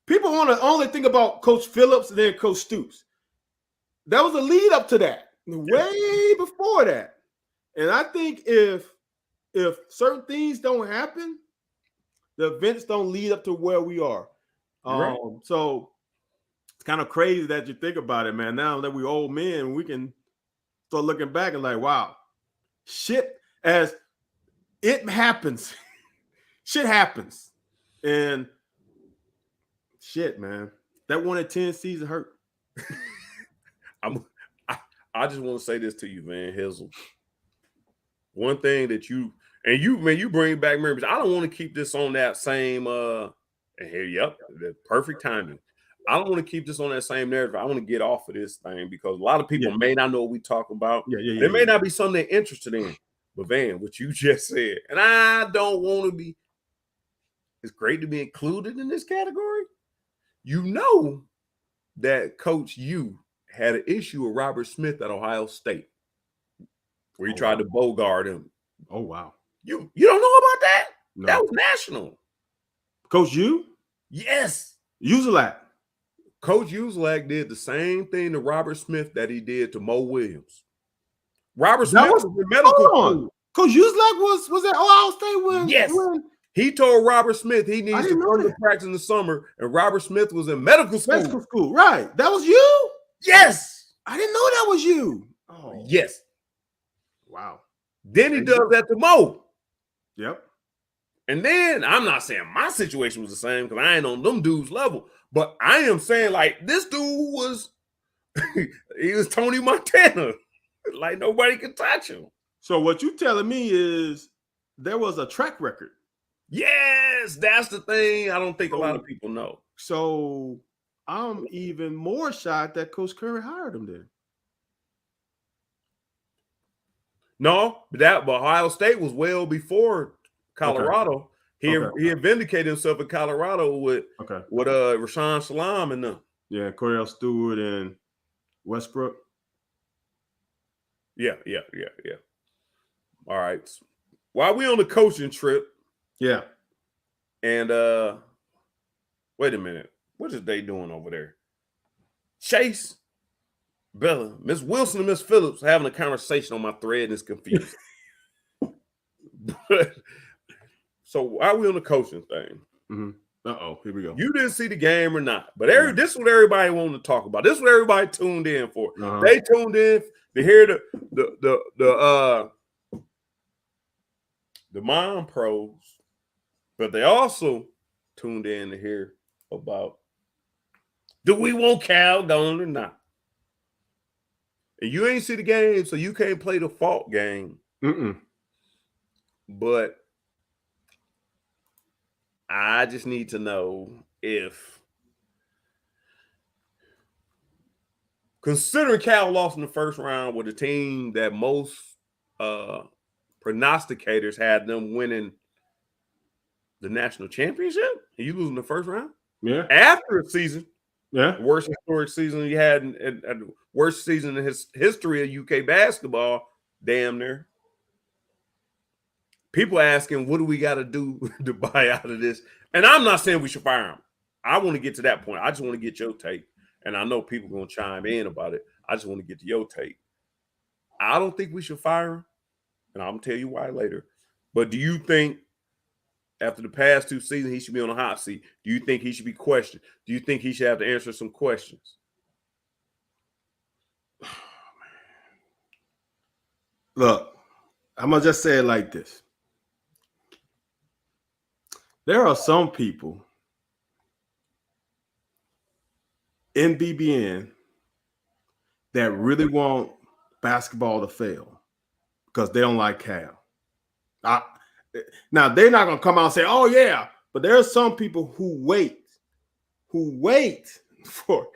people want to only think about Coach Phillips and then Coach Stoops. That was a lead up to that, way before that. And I think if certain things don't happen, The events don't lead up to where we are. Right. So it's kind of crazy that you think about it, man. Now that we're old men, we can start looking back and like, wow, shit, as it happens, shit happens. And shit, man, that 1 in 10 season hurt. I just want to say this to you, Van Hizzle. One thing that you bring back memories. I don't want to keep this on that same and here, the perfect timing. I don't want to keep this on that same narrative. I want to get off of this thing because a lot of people may not know what we talk about. It may not be something they're interested in. But Van, what you just said, and I don't want to be. It's great to be included in this category. You know that Coach U had an issue with Robert Smith at Ohio State, where he tried to bogart him. Oh wow! You don't know about that? No. That was national. Coach U? Yes. Uselak. Coach Uselak did the same thing to Robert Smith that he did to Mo Williams. Robert Smith was in medical school. Coach Uselak was at Ohio State when? Yes. He told Robert Smith he needs to come to practice in the summer, and Robert Smith was in medical school. Medical school, right? That was you? Yes. I didn't know that was you. Oh, yes. Wow. Then he does that to Mo. Yep. And then I'm not saying my situation was the same because I ain't on them dudes' level, but I am saying like this dude was, he was Tony Montana. Like nobody could touch him. So what you telling me is there was a track record. Yes, that's the thing. I don't think a lot of people know. So I'm even more shocked that Coach Curry hired him then. No, but Ohio State was well before Colorado. Okay. He had vindicated himself in Colorado with Rashawn Salam and them. Yeah, Cordell Stewart and Westbrook. Yeah. All right. While we on the coaching trip. Yeah. And wait a minute. What is they doing over there? Chase, Bella, Miss Wilson and Miss Phillips having a conversation on my thread and it's confusing. So why are we on the coaching thing? Mm-hmm. Here we go. You didn't see the game or not, but this is what everybody wanted to talk about. This is what everybody tuned in for. Uh-huh. They tuned in to hear the mom pros, but they also tuned in to hear about do we want Cal gone or not? And you ain't see the game, so you can't play the fault game. But I just need to know if, considering Cal lost in the first round with a team that most prognosticators had them winning the national championship, and you losing the first round? Yeah. After a season. Yeah. Worst historic season you had and worst season in his history of UK basketball, damn near. People asking, what do we got to do to buy out of this? And I'm not saying we should fire him. I want to get to that point. I just want to get your take. And I know people are going to chime in about it. I just want to get to your take. I don't think we should fire him. And I'm going to tell you why later. But do you think after the past 2 seasons, he should be on a hot seat? Do you think he should be questioned? Do you think he should have to answer some questions? Look, I'm going to just say it like this. There are some people in BBN that really want basketball to fail because they don't like Cal. Now, they're not going to come out and say, oh, yeah, but there are some people who wait for it.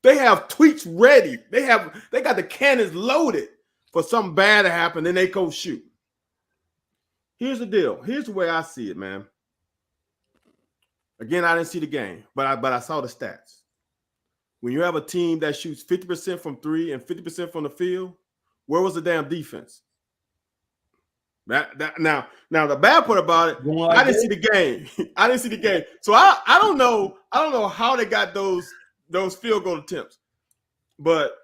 They have tweets ready. They got the cannons loaded for something bad to happen, then they go shoot. Here's the deal. Here's the way I see it, man. Again, I didn't see the game, but I saw the stats. When you have a team that shoots 50% from three and 50% from the field, where was the damn defense? Now the bad part about it, I didn't see the game. I didn't see the game. So I don't know how they got those field goal attempts. But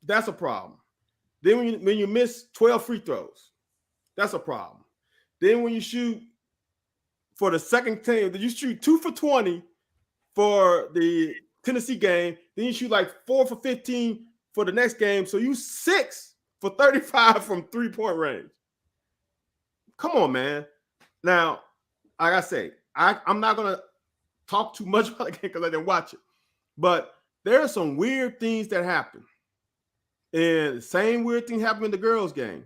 that's a problem. Then when you miss 12 free throws, that's a problem. Then when you shoot for the second team. You shoot 2 for 20 for the Tennessee game. Then you shoot like 4 for 15 for the next game. So you 6 for 35 from 3-point range. Come on, man. Now, like I say, I'm not going to talk too much about the game because I didn't watch it. But there are some weird things that happen. And the same weird thing happened in the girls' game.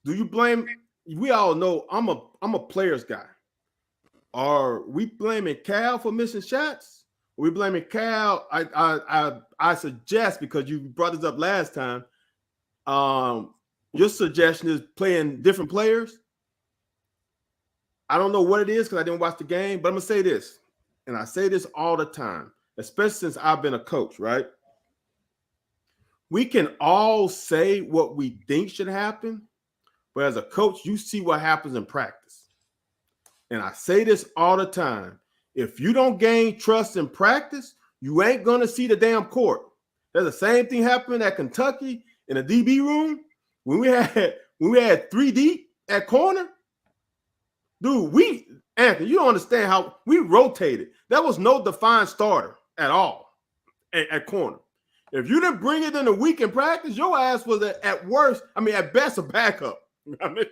Do you blame? We all know I'm a players guy. Are we blaming Cal for missing shots? Are we blaming Cal? I suggest, because you brought this up last time, your suggestion is playing different players. I don't know what it is because I didn't watch the game, but I'm gonna say this, and I say this all the time, especially since I've been a coach, right? We can all say what we think should happen, but as a coach, you see what happens in practice. And I say this all the time. If you don't gain trust in practice, you ain't going to see the damn court. There's the same thing happened at Kentucky in the DB room when we had 3 deep at corner. Dude, Anthony, you don't understand how we rotated. There was no defined starter at all at corner. If you didn't bring it in a week in practice, your ass was at best a backup. I mean,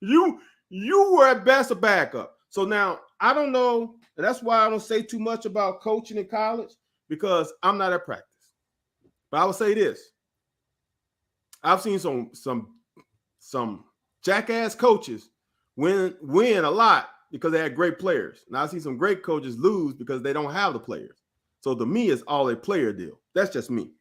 you were at best a backup. So now I don't know, and that's why I don't say too much about coaching in college, because I'm not at practice. But I will say this: I've seen some jackass coaches win a lot because they had great players. Now I see some great coaches lose because they don't have the players. So to me, it's all a player deal. That's just me.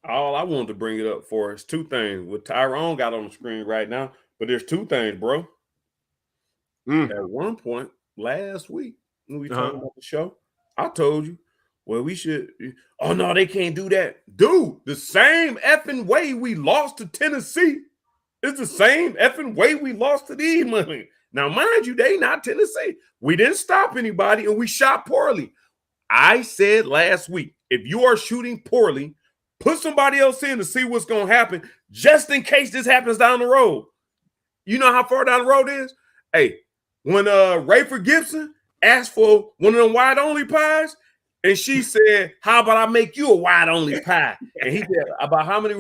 All I wanted to bring it up for is 2 things. What Tyrone got on the screen right now, but there's 2 things, bro. At one point last week, when we talked about the show, I told you, well, we should. Oh no, they can't do that, dude. The same effing way we lost to Tennessee is the same effing way we lost to these money. Now, mind you, they not Tennessee. We didn't stop anybody, and we shot poorly. I said last week, if you are shooting poorly, put somebody else in to see what's going to happen, just in case this happens down the road. You know how far down the road is? Hey, when Rayford Gibson asked for one of them wide-only pies, and she said, how about I make you a wide-only pie? And he said, about how many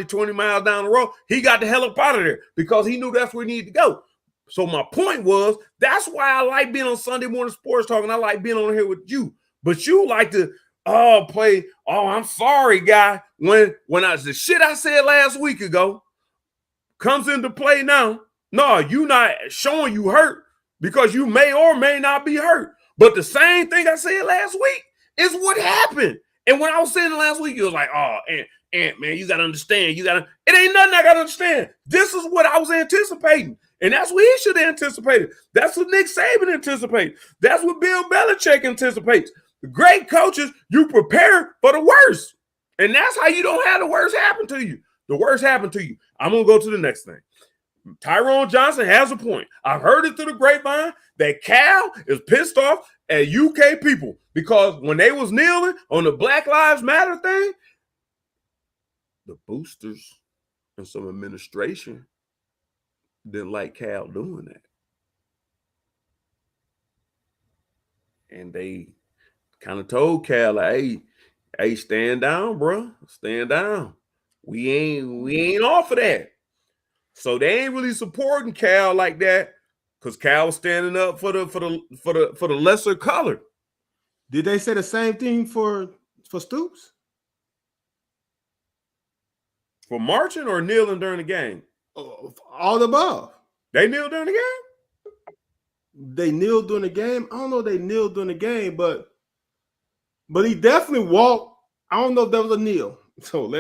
20 miles down the road, he got the hell up out of there because he knew that's where he needed to go. So my point was, that's why I like being on Sunday Morning Sports Talk, and I like being on here with you. But you like to play, I'm sorry, guy. When the shit I said last week ago comes into play now, no, you not showing you hurt because you may or may not be hurt. But the same thing I said last week is what happened. And when I was saying it last week, you was like, Ant, man, you got to understand. It ain't nothing I got to understand. This is what I was anticipating. And that's what he should have anticipated. That's what Nick Saban anticipates. That's what Bill Belichick anticipates. The great coaches, you prepare for the worst. And that's how you don't have the worst happen to you. The worst happened to you. I'm going to go to the next thing. Tyrone Johnson has a point. I've heard it through the grapevine that Cal is pissed off at UK people because when they was kneeling on the Black Lives Matter thing, the boosters and some administration didn't like Cal doing that. And they kind of told Cal, like, hey, stand down, bro. Stand down. We ain't off of that. So they ain't really supporting Cal like that because Cal was standing up for the lesser color. Did they say the same thing for Stoops? For marching or kneeling during the game? All the above. They kneeled during the game? They kneeled during the game. I don't know if they kneeled during the game, but he definitely walked. I don't know if there was a kneel. So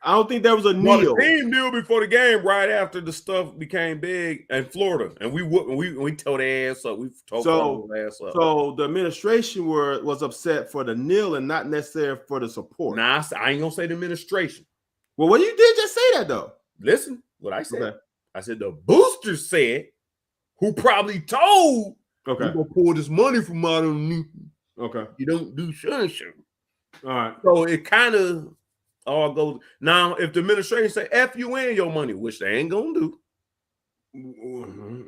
I don't think there was a kneel. The team kneeled before the game right after the stuff became big in Florida. And we tore their ass up. We tore their ass up. So the administration was upset for the kneel and not necessarily for the support. Nah, I ain't going to say the administration. Well, you did just say that, though. Listen, what I said. Okay. I said the boosters said, who probably told, okay, we're going to pull this money from out of Newton. Okay. You don't do shun. All right. So it kind of all goes. Now, if the administration say F you and your money, which they ain't going to do.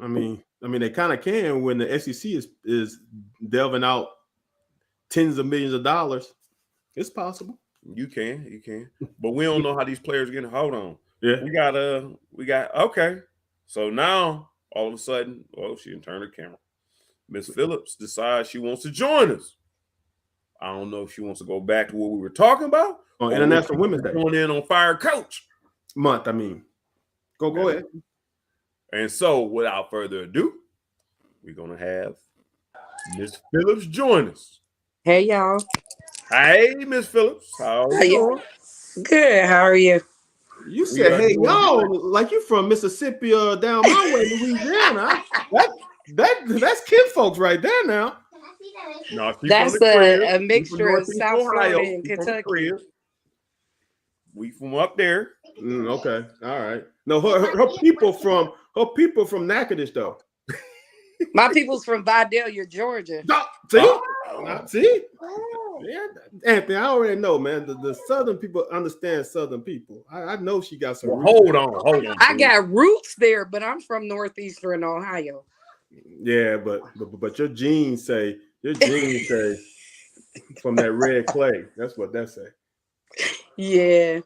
I mean, they kind of can when the SEC is delving out tens of millions of dollars. It's possible. You can, but we don't know how these players are getting. Hold on, Yeah, we got okay. So now all of a sudden, she didn't turn her camera. Miss Phillips decides she wants to join us. I don't know if she wants to go back to what we were talking about on International Women's Day, going in on Fire Coach month. I mean, go ahead. And so, without further ado, we're gonna have Miss Phillips join us. Hey y'all. Hey, Miss Phillips, how are you doing? Good. How are you? You said, "Hey y'all," like you from Mississippi or down my way, Louisiana. That's kid folks right there now. No, That's a mixture of South Florida and Kentucky. We from up there. Okay, all right. No, her people from Natchitoches though. My people's from Vidalia, Georgia. See? Yeah, Anthony, I already know, man. The Southern people understand Southern people. I know she got some. Well, hold on. I got roots there, but I'm from Northeastern Ohio. Yeah, but your genes say from that red clay. That's what that say. Yeah.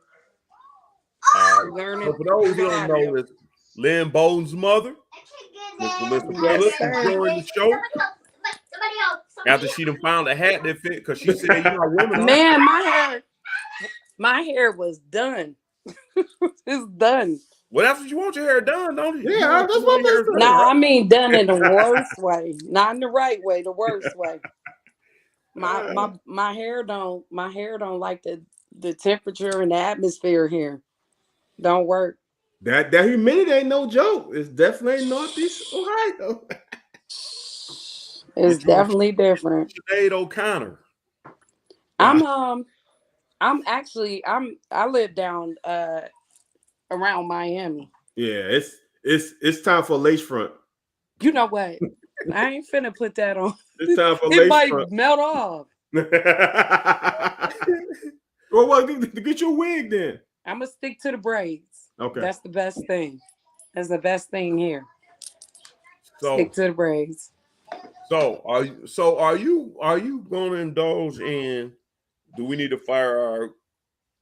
So for those who don't know, it's Lynn Bowden's mother, Miss Melissa Phillips, joined the show. After she done found a hat that fit, because she said, women. Man, my hair was done. It's done. Well, that's what you want your hair done, don't you? Yeah, that's what I'm saying. Nah, I mean done in the worst way, not in the right way, the worst way. My hair don't like the temperature and the atmosphere here. Don't work. That humidity ain't no joke. It's definitely Northeast Ohio. It's definitely different. Sinead O'Connor. I live down around Miami. Yeah, it's time for lace front. You know what? I ain't finna put that on. It's time for it lace might front. melt off. Well, get your wig then. I'm gonna stick to the braids. Okay, that's the best thing. That's the best thing here. So stick to the braids. So are you going to indulge in? Do we need to fire our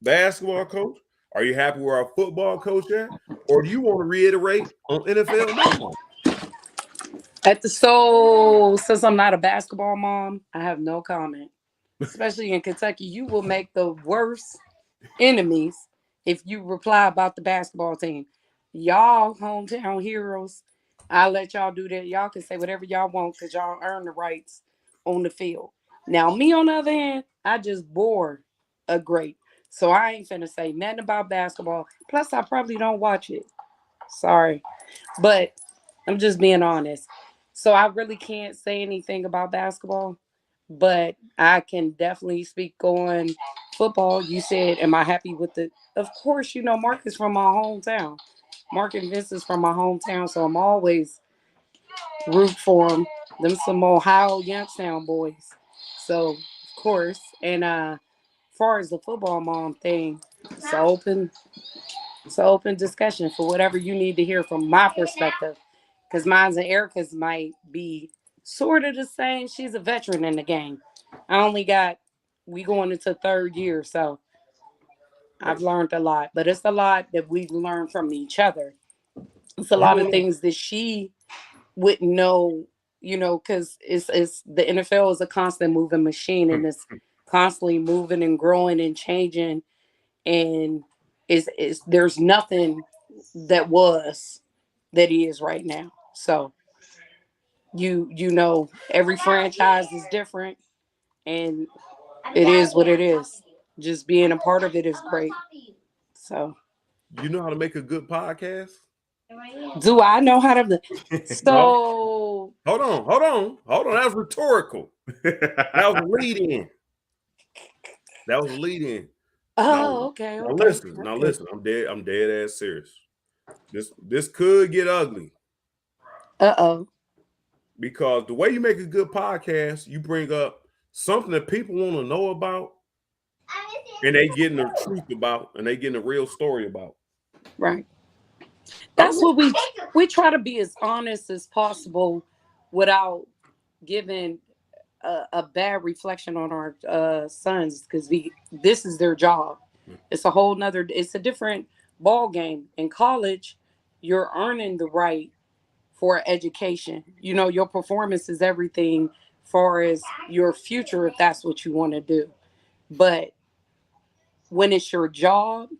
basketball coach? Are you happy where our football coach at, or do you want to reiterate on NFL mom? Since I'm not a basketball mom, I have no comment. Especially in Kentucky, you will make the worst enemies if you reply about the basketball team. Y'all hometown heroes. I'll let y'all do that. Y'all can say whatever y'all want because y'all earn the rights on the field. Now, me on the other hand, I just bore a great. So I ain't finna say nothing about basketball. Plus, I probably don't watch it. Sorry. But I'm just being honest. So I really can't say anything about basketball. But I can definitely speak on football. You said, am I happy with it? Of course, Mark is from my hometown. Mark and Vince is from my hometown, so I'm always root for them. Them some Ohio Youngstown boys. So, of course. And as far as the football mom thing, it's an open discussion for whatever you need to hear from my perspective. Because mine and Erica's might be sort of the same. She's a veteran in the game. We going into third year, so I've learned a lot. But it's a lot that we've learned from each other. It's a lot of things that she wouldn't know, because it's the NFL is a constant moving machine, and it's constantly moving and growing and changing, and there's nothing that is right now. So every franchise is different, and it is what it is. Just being a part of it is great. So, you know how to make a good podcast? Do I know how to? So hold on. That was rhetorical. That was a lead in. Oh, okay. Now listen. I'm dead ass serious. This could get ugly. Uh-oh. Because the way you make a good podcast, you bring up something that people want to know about, and they getting the truth about, and they getting a real story about. Right. That's what we try to be as honest as possible without giving a bad reflection on our sons, because this is their job. It's a whole nother, it's a different ball game. In college, you're earning the right for education. You know, your performance is everything far as your future, if that's what you want to do. But when it's your job,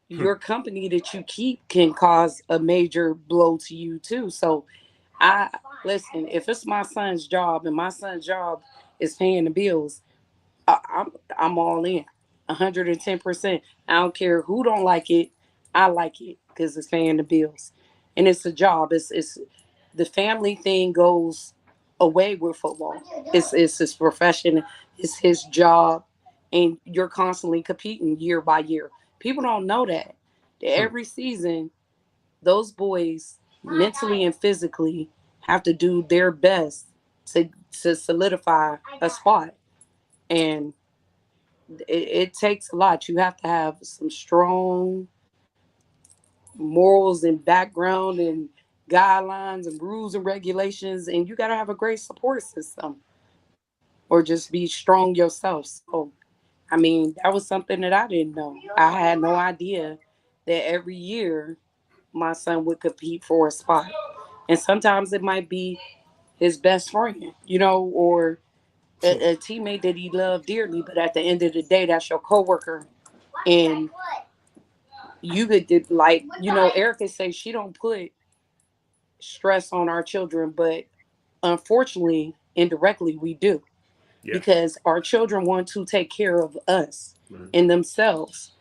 your company that you keep can cause a major blow to you too. So I listen, if it's my son's job and my son's job is paying the bills, I'm all in 110%. I don't care who don't like it. I like it because it's paying the bills, and it's a job. It's the family thing goes away with football. It's his profession. It's his job, and you're constantly competing year by year. People don't know that every season those boys mentally and physically have to do their best to solidify a spot, and it takes a lot. You have to have some strong morals and background and guidelines and rules and regulations, and you got to have a great support system or just be strong yourself. So I mean, that was something that I didn't know. I had no idea that every year my son would compete for a spot, and sometimes it might be his best friend, you know, or a teammate that he loved dearly, but at the end of the day, that's your coworker. And you could, like, you know, Erica says she don't put stress on our children, but unfortunately, indirectly, we do, because our children want to take care of us and themselves.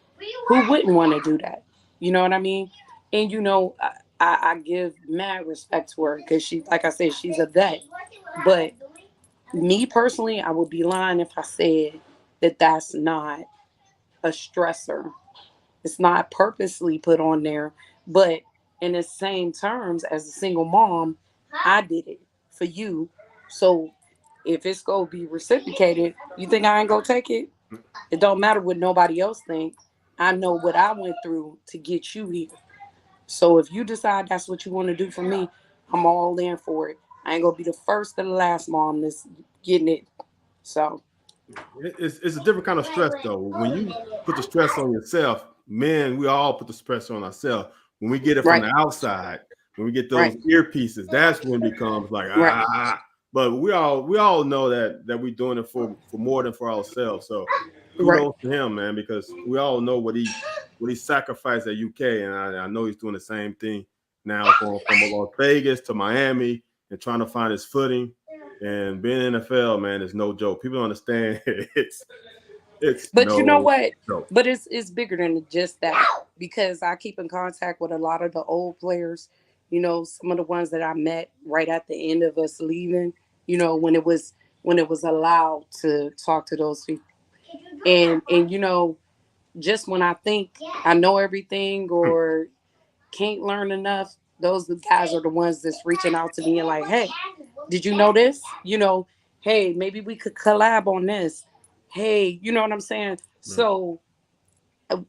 Who wouldn't want to do that? You know what I mean? And you know, I give mad respect to her because she, like I said, she's a vet. But me personally, I would be lying if I said that that's not a stressor. It's not purposely put on there, but in the same terms, as a single mom, I did it for you. So if it's gonna be reciprocated, you think I ain't gonna take it? It don't matter what nobody else think. I know what I went through to get you here. So if you decide that's what you want to do for me, I'm all in for it. I ain't gonna be the first or the last mom that's getting it. So It's a different kind of stress though. When you put the stress on yourself, men, we all put the stress on ourselves. When we get it from right, the outside, when we get those right, earpieces, that's when it becomes like right, But we all know that we're doing it for more than for ourselves. So right. kudos to him, man, because we all know what he sacrificed at UK, and I know he's doing the same thing now, going from Las Vegas to Miami and trying to find his footing. And being in the NFL, man, is no joke. People don't understand it's But you know no what? joke. But it's bigger than just that, because I keep in contact with a lot of the old players. You know, some of the ones that I met right at the end of us leaving. You know, when it was allowed to talk to those people, and you know, just when I think I know everything or can't learn enough, those guys are the ones that's reaching out to me and like, hey, did you know this? You know, hey, maybe we could collab on this. Hey, you know what I'm saying? So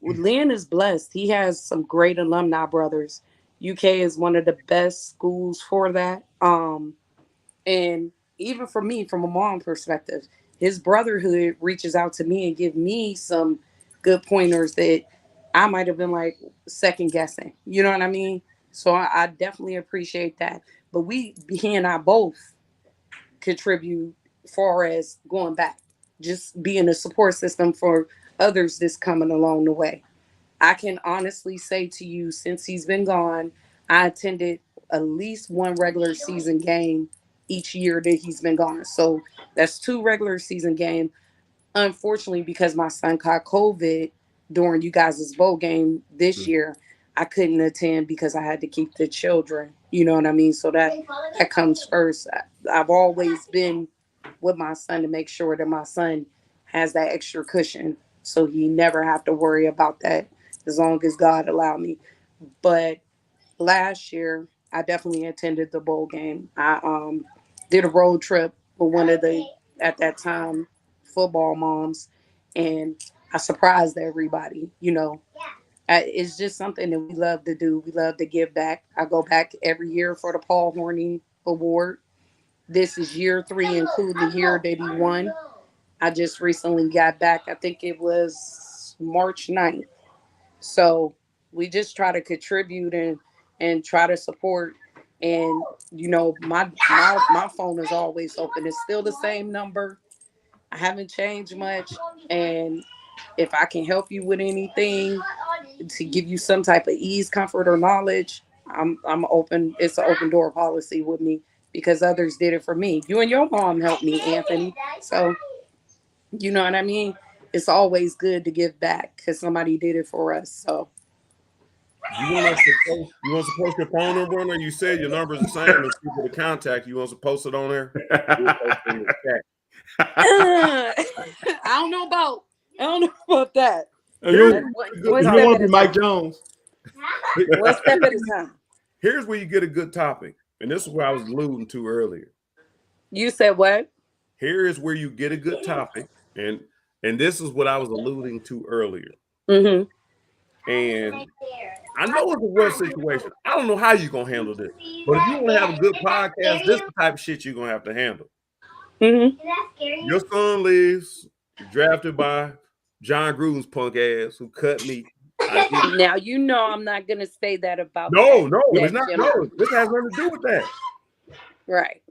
Lynn is blessed. He has some great alumni brothers. UK is one of the best schools for that. And even for me, from a mom perspective, his brotherhood reaches out to me and give me some good pointers that I might have been like second guessing. You know what I mean? So I definitely appreciate that. But he and I both contribute far as going back, just being a support system for others that's coming along the way. I can honestly say to you, since he's been gone, I attended at least one regular season game each year that he's been gone. So that's two regular season games. Unfortunately, because my son caught COVID during you guys' bowl game this year, I couldn't attend because I had to keep the children. You know what I mean? So that comes first. I've always been with my son to make sure that my son has that extra cushion so he never have to worry about that as long as God allowed me. But last year, I definitely attended the bowl game. I did a road trip with one of the, at that time, football moms, and I surprised everybody. You know, It's just something that we love to do. We love to give back. I go back every year for the Paul Horney Award. This is year 3, including the year that he won. I just recently got back. I think it was March 9th. So we just try to contribute and try to support. And my phone is always open. It's still the same number. I haven't changed much. And if I can help you with anything to give you some type of ease, comfort, or knowledge, I'm open. It's an open door policy with me because others did it for me. You and your mom helped me, Anthony. So you know what I mean? It's always good to give back because somebody did it for us. So You want to post your phone number on there? You said your number is the same as people to contact. You want to post it on there? We'll post it in the chat. I don't know about that. You One don't want to be Mike Jones. One step at a time. Here's where you get a good topic, and this is where I was alluding to earlier. You said what? Here is where you get a good topic, and this is what I was alluding to earlier. Mm-hmm. And I know it's a rough situation. I don't know how you're gonna handle this, but if you want to have a good podcast, this is the type of shit you're gonna have to handle. Mm-hmm. Your son leaves, drafted by John Gruden's punk ass, who cut me. Now you know I'm not gonna say that about No, that, it's not. Jim. No, this has nothing to do with that. Right.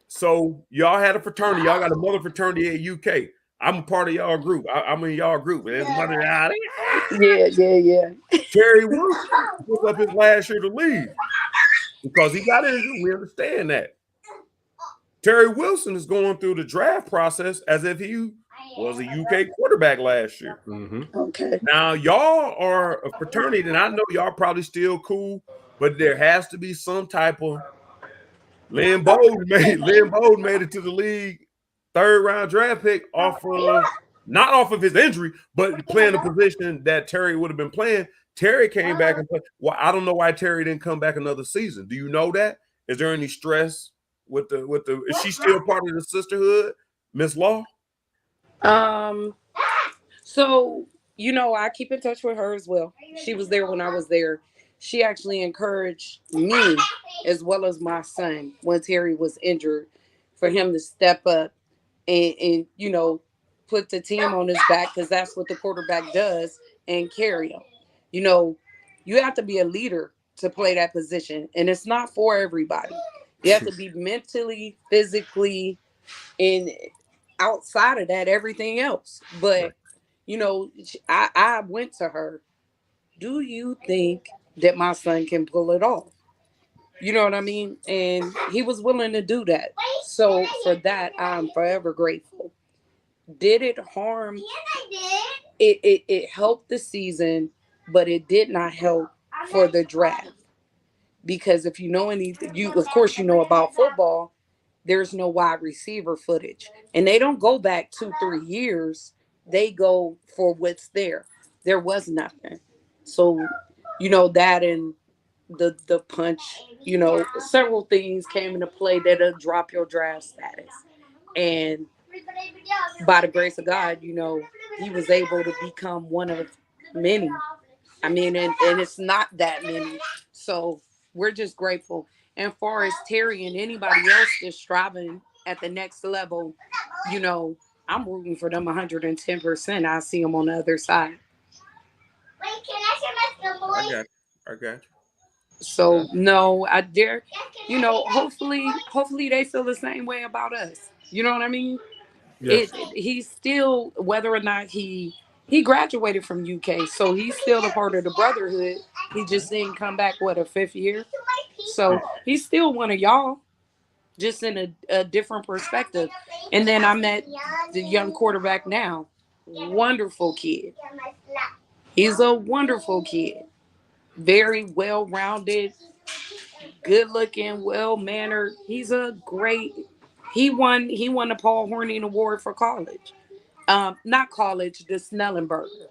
So y'all had a fraternity. Y'all got a mother fraternity at UK. I'm a part of y'all group. I'm in y'all group. And there's money out there. Yeah. Terry Wilson was up his last year to leave because he got injured. We understand that. Terry Wilson is going through the draft process as if he was a UK quarterback last year. Mm-hmm. Okay. Now, y'all are a fraternity, and I know y'all probably still cool, but there has to be some type of Lynn Bowden made it to the league, 3rd round draft pick not off of his injury, but playing the position that Terry would have been playing. Terry came back and played. Well, I don't know why Terry didn't come back another season. Do you know that? Is there any stress with the? Is she still part of the sisterhood, Miss Law? So I keep in touch with her as well. She was there when I was there. She actually encouraged me as well as my son when Terry was injured for him to step up and put the team on his back because that's what the quarterback does and carry him. You have to be a leader to play that position, and it's not for everybody. You have to be mentally, physically, and outside of that, everything else. But, I went to her. Do you think that my son can pull it off? You know what I mean? And he was willing to do that. So for that, I'm forever grateful. Did it harm? It helped the season, but it did not help for the draft. Because if you know anything, of course you know about football, there's no wide receiver footage. And they don't go back 2-3 years. They go for what's there. There was nothing. So, that and the punch, several things came into play that'll drop your draft status. And by the grace of God, he was able to become one of many. I mean, and it's not that many. So we're just grateful. And far as Terry and anybody else that's striving at the next level, I'm rooting for them 110%. I see them on the other side. Wait, can I share my skills? I got you. So no, I dare, hopefully they feel the same way about us. You know what I mean? Yes. He's still, whether or not he graduated from UK, so he's still a part of the brotherhood. He just didn't come back, a 5th year? So he's still one of y'all, just in a different perspective. And then I met the young quarterback now. Wonderful kid. He's a wonderful kid. Very well-rounded, good-looking, well-mannered. He won the Paul Horney Award for college. Not college, the Snellenberger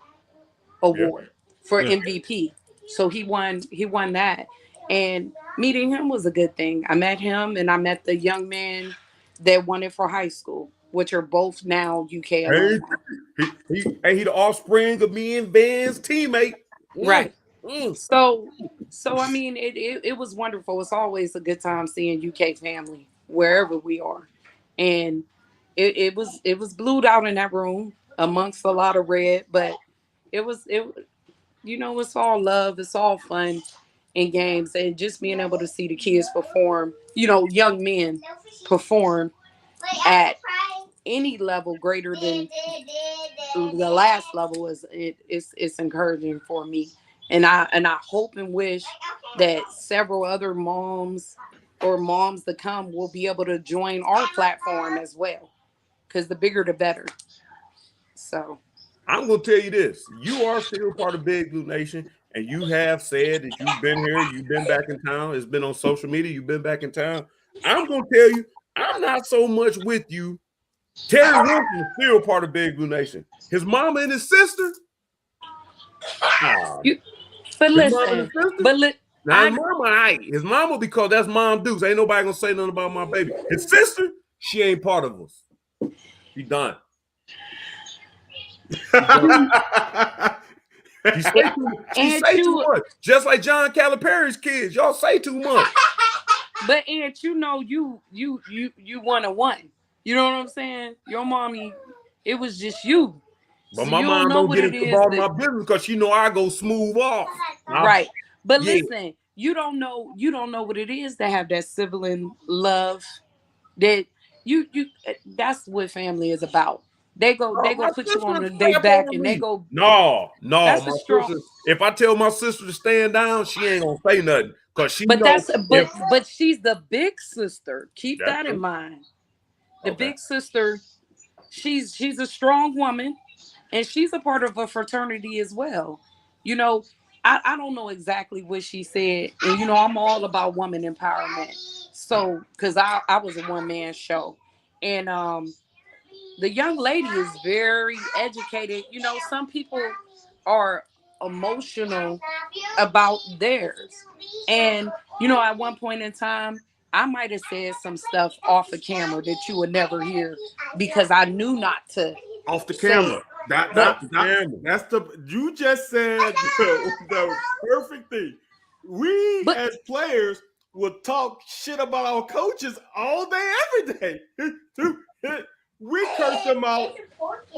Award for MVP. So he won that. And meeting him was a good thing. I met him and I met the young man that won it for high school, which are both now UK alumni. He the offspring of me and Van's teammate. Right. Mm. So I mean, it was wonderful. It's always a good time seeing UK family wherever we are, and it was blued out in that room amongst a lot of red, but it it's all love, it's all fun and games, and just being able to see the kids perform, young men perform at any level greater than the last level it's encouraging for me, and I hope and wish that several other moms or moms to come will be able to join our platform as well, because the bigger the better. So I'm gonna tell you this: you are still part of Big Blue Nation, and you have said that you've been here, you've been back in town. It's been on social media. You've been back in town. I'm gonna tell you, I'm not so much with you. Terry Wilson is still part of Big Blue Nation. His mama and his sister. you but His mama and listen his sister. but li- Now his mama, his mama, because that's Mom Dukes. Ain't nobody gonna say nothing about my baby. His sister, she ain't part of us. She done. She say too much. Just like John Calipari's kids. Y'all say too much. But Aunt, you 101. You know what I'm saying? Your mommy, it was just you. But So my you mom know don't what get it involved is in my business because she know I go smooth off. right. But Yeah. listen, you don't know what it is to have that sibling love. That you that's what family is about. They go My put you sister on their clap back on and me. they go. No, That's my a strong. sister. If I tell my sister to stand down, she ain't gonna say nothing because she But knows. but she's the big sister. Keep that in mind. The big sister, she's a strong woman, and she's a part of a fraternity as well. You know, I don't know exactly what she said, and I'm all about woman empowerment. So, because I was a one man show, and the young lady is very educated. Some people are emotional about theirs. And, at one point in time, I might have said some stuff off the camera that you would never hear because I knew not to. Off the camera. You just said the perfect thing. We as players would talk shit about our coaches all day, every day. We curse them out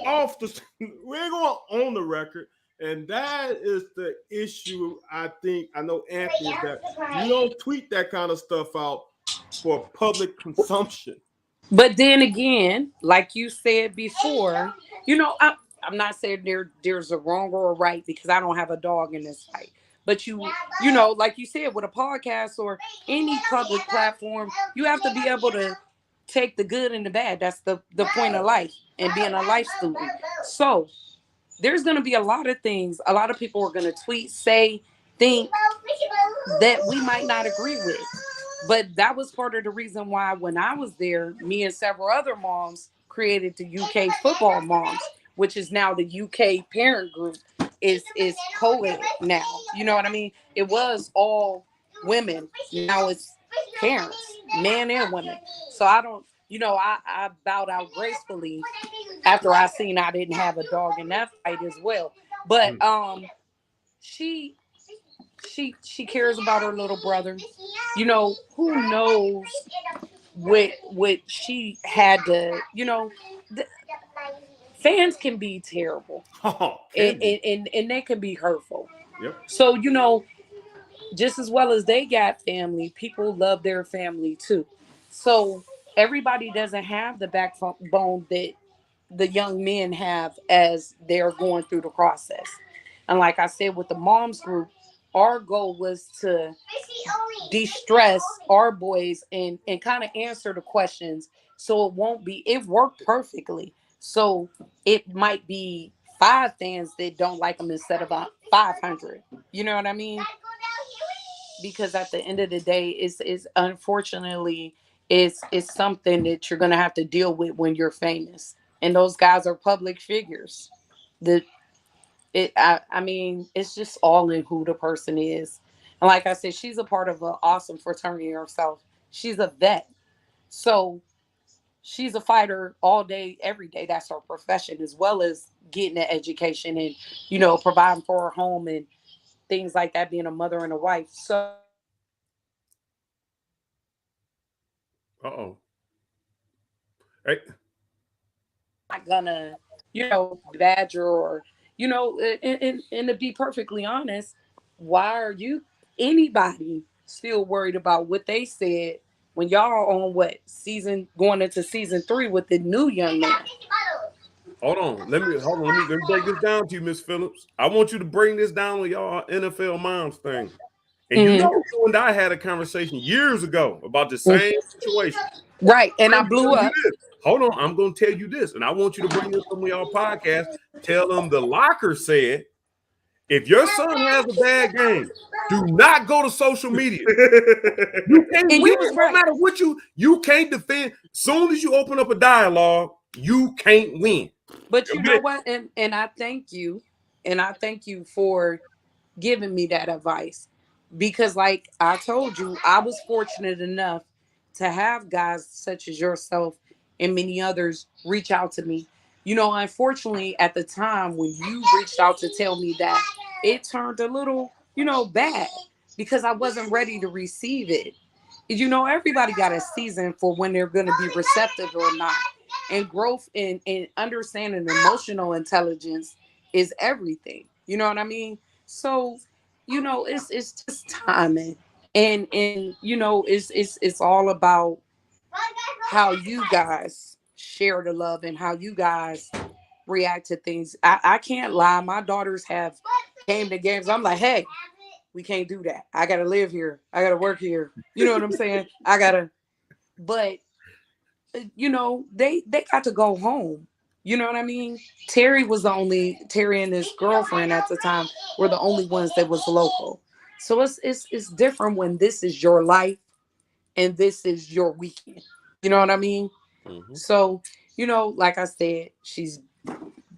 off the. We ain't going on the record, and that is the issue. I know Anthony is that you don't tweet that kind of stuff out for public consumption. But then again, like you said before, I'm not saying there's a wrong or a right because I don't have a dog in this fight. But like you said, with a podcast or any public platform, you have to be able to take the good and the bad. That's the point of life and being a life student. So there's going to be a lot of things. A lot of people are going to tweet, say, think that we might not agree with. But that was part of the reason why when I was there, me and several other moms created the UK Football Moms, which is now the UK parent group, is co-ed now. You know what I mean? It was all women. Now it's parents, men and women. So I don't, I bowed out gracefully after I seen I didn't have a dog in that fight as well. But she cares about her little brother. Who knows what she had to, fans can be terrible. And they can be hurtful. Yep. So, just as well as they got family, people love their family too. So everybody doesn't have the backbone that the young men have as they're going through the process. And like I said, with the moms group, our goal was to de-stress our boys and kind of answer the questions so it worked perfectly. So it might be 5 fans that don't like them instead of 500. You know what I mean? Because at the end of the day, it's unfortunately it's something that you're gonna have to deal with when you're famous. And those guys are public figures. I mean, it's just all in who the person is. And like I said, she's a part of an awesome fraternity herself. She's a vet. So she's a fighter all day, every day. That's her profession, as well as getting an education and, providing for her home and things like that, being a mother and a wife. So Hey. I'm not gonna, badger or, and to be perfectly honest, why are you anybody still worried about what they said when y'all are on what season going into season 3 with the new young man? Hold on. Let me break this down to you, Miss Phillips. I want you to bring this down with y'all NFL moms thing. And you and I had a conversation years ago about the same situation. Right. And I blew up. Hold on. I'm going to tell you this. And I want you to bring this on y'all podcast. Tell them the locker said, if your son has a bad game, do not go to social media. You can't win no matter what you can't defend. Soon as you open up a dialogue, you can't win. But you know what? And I thank you. And I thank you for giving me that advice. Because like I told you, I was fortunate enough to have guys such as yourself and many others reach out to me. Unfortunately, at the time when you reached out to tell me that, it turned a little, bad because I wasn't ready to receive it. Everybody got a season for when they're going to be receptive or not. And growth and understanding emotional intelligence is everything. You know what I mean? So, it's just timing. And it's all about how you guys share the love and how you guys react to things. I can't lie. My daughters have came to games. I'm like, hey, we can't do that. I gotta live here. I gotta work here. You know what I'm saying? But they got to go home. You know what I mean? Terry and his girlfriend at the time were the only ones that was local. So it's different when this is your life and this is your weekend. You know what I mean? Mm-hmm. So, like I said, she's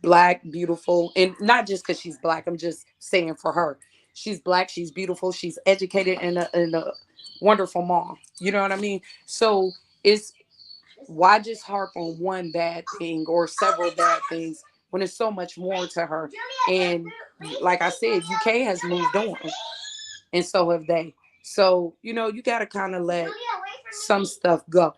Black, beautiful, and not just because she's Black. I'm just saying for her. She's Black, she's beautiful, she's educated, and a wonderful mom. You know what I mean? So why just harp on one bad thing or several bad things when there's so much more to her? And like I said, UK has moved on, and so have they. So, you got to kind of let some stuff go,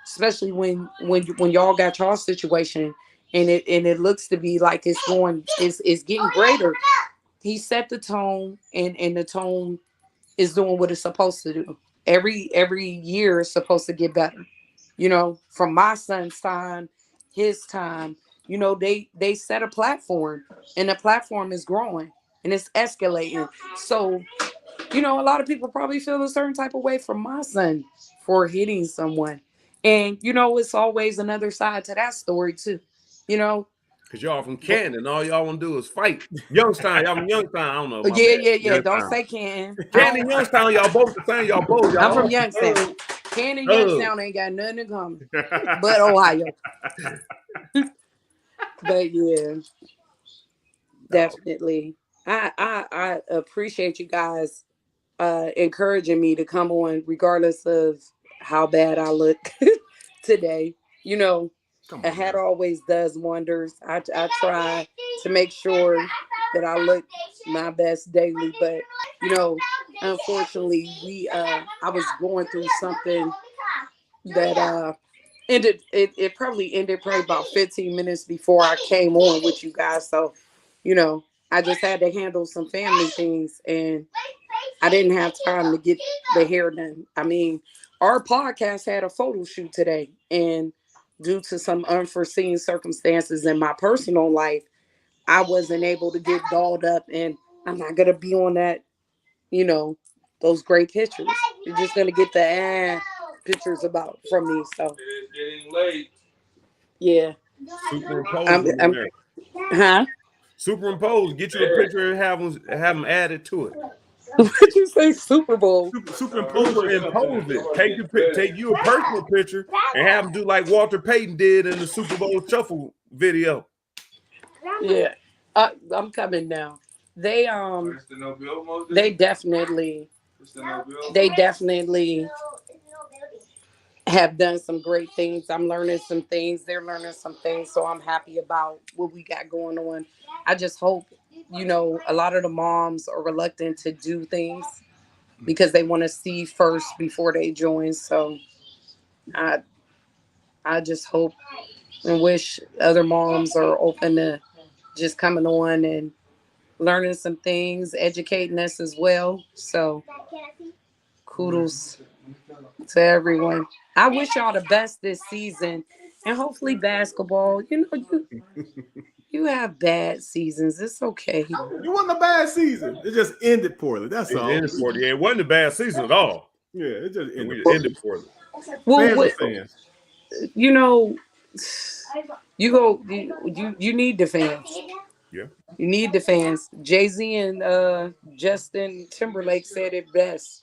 especially when y'all got y'all situation and it looks to be like it's getting greater. He set the tone, and the tone is doing what it's supposed to do. Every year is supposed to get better. From my son's time, his time, they set a platform, and the platform is growing and it's escalating. So, a lot of people probably feel a certain type of way from my son for hitting someone. And, it's always another side to that story too, Because y'all from Canton and all y'all want to do is fight. Youngstown, y'all from Youngstown. I don't know. Yeah. Youngstown. Don't say Canton. Canton, Youngstown, y'all both the same. Y'all both. I'm from Youngstown. Canton and Youngstown ain't got nothing in common but Ohio. But yeah, definitely. I appreciate you guys encouraging me to come on regardless of how bad I look today. A hat always does wonders. I try to make sure that I look my best daily, but unfortunately I was going through something that ended. It probably ended about 15 minutes before I came on with you guys. So I just had to handle some family things, and I didn't have time to get the hair done. I mean, our podcast had a photo shoot today, and due to some unforeseen circumstances in my personal life, I wasn't able to get dolled up, and I'm not going to be on that, those great pictures. You're just going to get the pictures from me. So it's getting late. Yeah. Superimpose. Superimpose. Get you a picture and have them added to it. What'd you say? Super Bowl. Superimpose it. Take you a personal picture and have them do like Walter Payton did in the Super Bowl Shuffle video. Yeah, I'm coming now. They definitely have done some great things. I'm learning some things. They're learning some things. So I'm happy about what we got going on. I just hope a lot of the moms are reluctant to do things because they want to see first before they join. So I just hope and wish other moms are open to just coming on and learning some things, educating us as well. So kudos to everyone. I wish y'all the best this season, and hopefully basketball. You have bad seasons. It's okay. You wasn't a bad season. It just ended poorly. That's all. It wasn't a bad season at all. Yeah, it just ended poorly. Well, fans. You need the fans. Yeah. You need the fans. Jay-Z and Justin Timberlake said it best.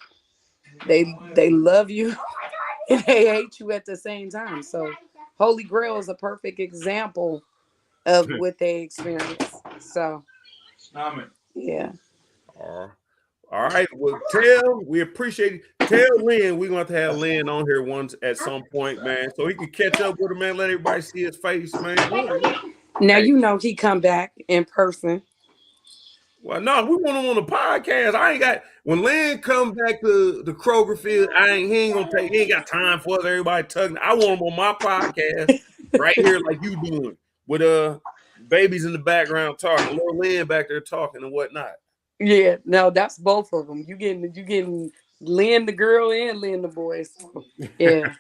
They love you and they hate you at the same time. So Holy Grail is a perfect example of what they experience. So yeah. All right. Well, we appreciate it. Tell Lynn we're going to have Lynn on here once at some point, man, so he can catch up with him, man. Let everybody see his face, man. Now he come back in person. Well, no, we want him on the podcast. When Lynn comes back to the Kroger field, he ain't got time for us, everybody tugging. I want him on my podcast right here, like you doing, with babies in the background talking, little Lynn back there talking and whatnot. Yeah, no, that's both of them. You getting Lynn the girl and Lynn the boy. So, yeah.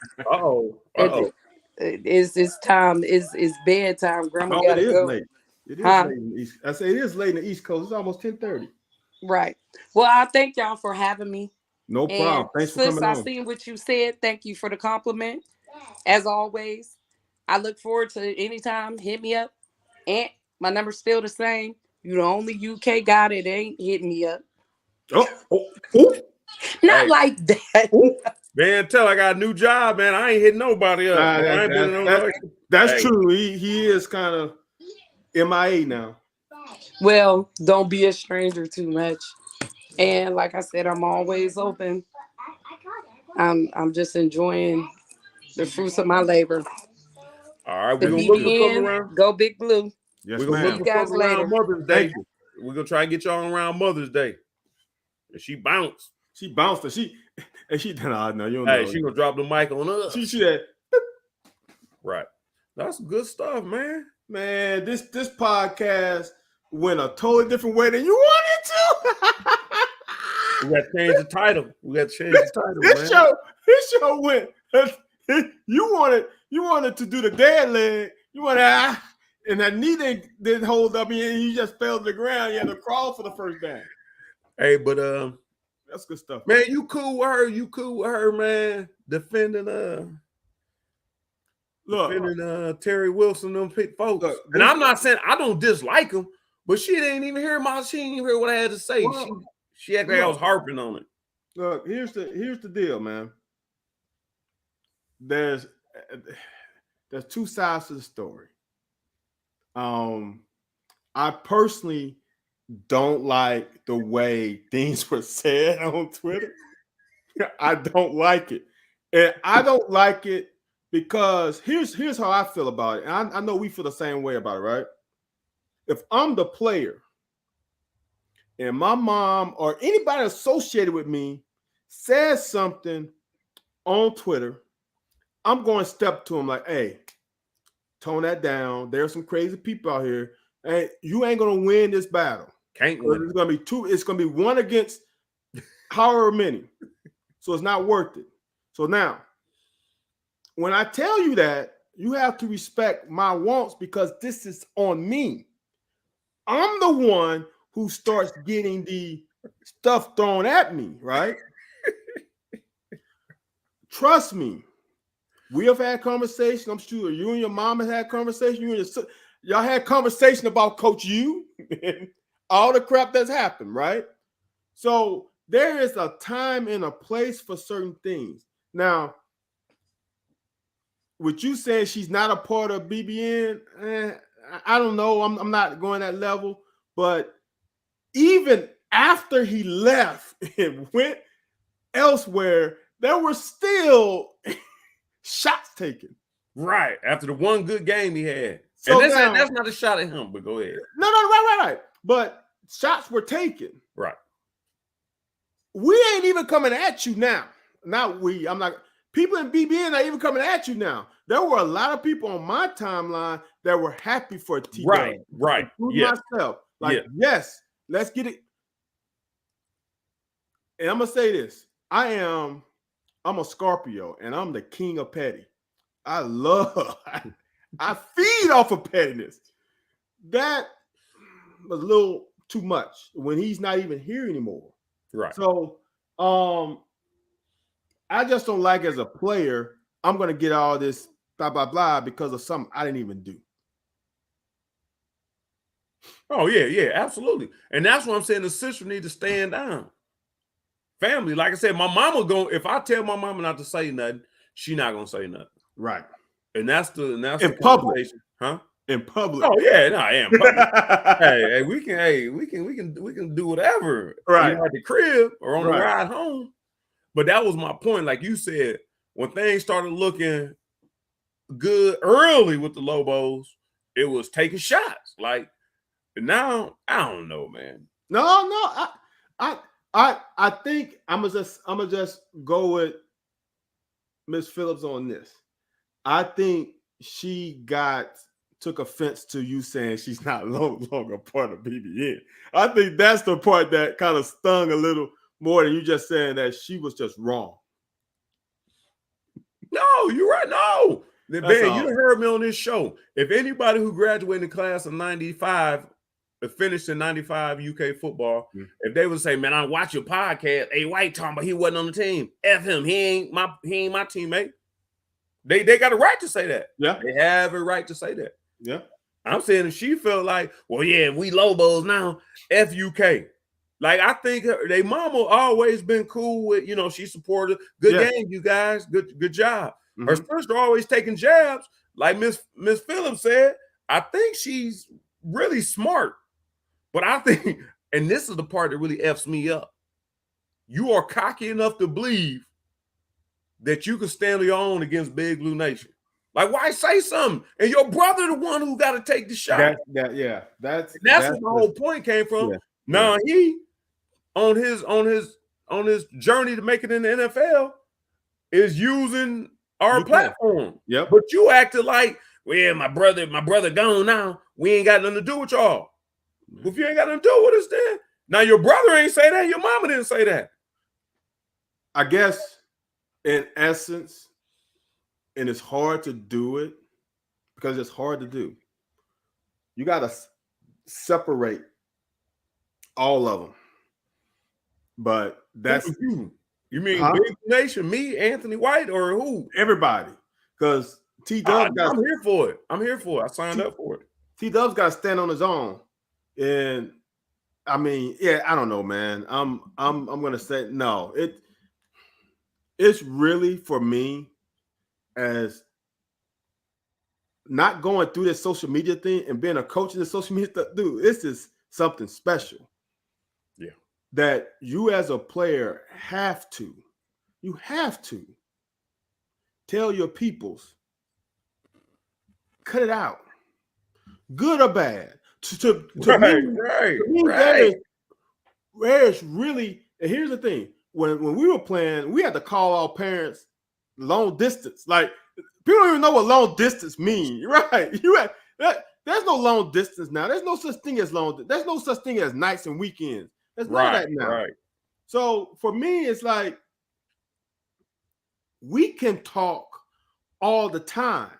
It's time. It's bedtime. Grandma gotta go. Late. It is late in the East. I say it is late in the East Coast. It's almost 10:30. Right. Well, I thank y'all for having me. No problem. Thanks for coming on. I seen what you said. Thank you for the compliment. As always, I look forward to anytime. Hit me up. And my number's still the same. You the only UK guy that ain't hitting me up. Not like that. Man, I got a new job, man. I ain't hitting nobody up. That's true. He is kind of MIA now. Well, don't be a stranger too much. And like I said, I'm always open. I'm just enjoying the fruits of my labor. All right, we're gonna look for something around. Go Big Blue. Yes, we're gonna look for something around Mother's Day. We're gonna try and get y'all around Mother's Day. And she bounced. And she no, you don't know. She gonna drop the mic on us. She had right. That's good stuff, man. Man, this podcast went a totally different way than you wanted to. We got to change the title. This show went. You wanted to do the dead leg. You wanted and that knee didn't hold up, and you just fell to the ground. You had to crawl for the first down. Hey, but that's good stuff, man. You cool with her, man. Defending Terry Wilson, them folks. And I'm not saying I don't dislike him, but she didn't even hear what I had to say. She acted like I was harping on it. Look, here's the deal, man. There's two sides to the story. I personally don't like the way things were said on Twitter. I don't like it. And I don't like it because here's how I feel about it. And I know we feel the same way about it, right? If I'm the player and my mom or anybody associated with me says something on Twitter, I'm going to step to them like, hey, tone that down. There's some crazy people out here. And you ain't going to win this battle. Can't win. It's going to be two. It's going to be one against however many. So it's not worth it. So now, when I tell you that, you have to respect my wants because this is on me. I'm the one who starts getting the stuff thrown at me, right? Trust me. We have had conversation. I'm sure you and your mom have had conversation. Y'all had conversation about Coach U and all the crap that's happened, right? So there is a time and a place for certain things. Now, with you saying she's not a part of BBN, I don't know. I'm not going that level. But even after he left and went elsewhere, there were still shots taken. Right. After the one good game he had. So and that's not a shot at him, but go ahead. No, right. But shots were taken. Right. We ain't even coming at you now. Not we. I'm not. People in BBN not even coming at you now. There were a lot of people on my timeline that were happy for T. Right. Including myself. Like, yes, let's get it. And I'm gonna say this. I'm a Scorpio, and I'm the king of petty. I feed off of pettiness. That was a little too much when he's not even here anymore. Right. So I just don't like as a player, I'm gonna get all this blah blah blah because of something I didn't even do. Oh, yeah, absolutely. And that's what I'm saying. The sister need to stand down. Family, like I said, my mama if I tell my mama not to say nothing, she not gonna say nothing. Right. And that's in the public. Huh? In public. Oh yeah, no, I am. we can do whatever. Right. At the crib or on the ride home. But that was my point. Like you said, when things started looking good early with the Lobos, it was taking shots. Like now, I don't know, man. No, I think I'm gonna just go with Miss Phillips on this. I think she took offense to you saying she's not no longer part of BBN. I think that's the part that kind of stung a little more than you just saying that she was just wrong. No, you're right. No, man, you heard me on this show. If anybody who graduated in the class of 95 finished in 95 UK football, if they would say, man, I watch your podcast, A White talking about he wasn't on the team. F him, he ain't my teammate. They got a right to say that. Yeah. They have a right to say that. Yeah. I'm saying if she felt like, well, yeah, we Lobos now, F UK. Like, I think they mama always been cool with, she supported good game, you guys. Good job. Mm-hmm. Her sister always taking jabs. Like Miss Phillips said, I think she's really smart. But I think, and this is the part that really F's me up. You are cocky enough to believe that you can stand on your own against Big Blue Nation. Like, why say something? And your brother the one who got to take the shot. That's what the whole point came from. Yeah. Now he on his journey to make it in the NFL is using our platform. Yep. But you acted like, well, yeah, my brother gone now. We ain't got nothing to do with y'all. If you ain't got nothing to do with us, then now your brother ain't say that. Your mama didn't say that. I guess in essence, and it's hard to do it because it's hard to do. You got to separate all of them. But that's you mean Big Nation, me, Anthony White, or who? Everybody. Because T-Dubs I'm here for it. I signed up for it. T-Dubs got to stand on his own. And I mean, I don't know, man. I'm gonna say no. It's really for me as not going through this social media thing and being a coach in the social media stuff, dude. This is something special. Yeah, that you as a player have to tell your peoples, cut it out, good or bad. To me, there's really, and here's the thing: when we were playing, we had to call our parents long distance. Like, people don't even know what long distance means, right? There's no long distance now. There's no such thing as there's no such thing as nights and weekends. There's none of that now. Right. So for me, it's like we can talk all the time.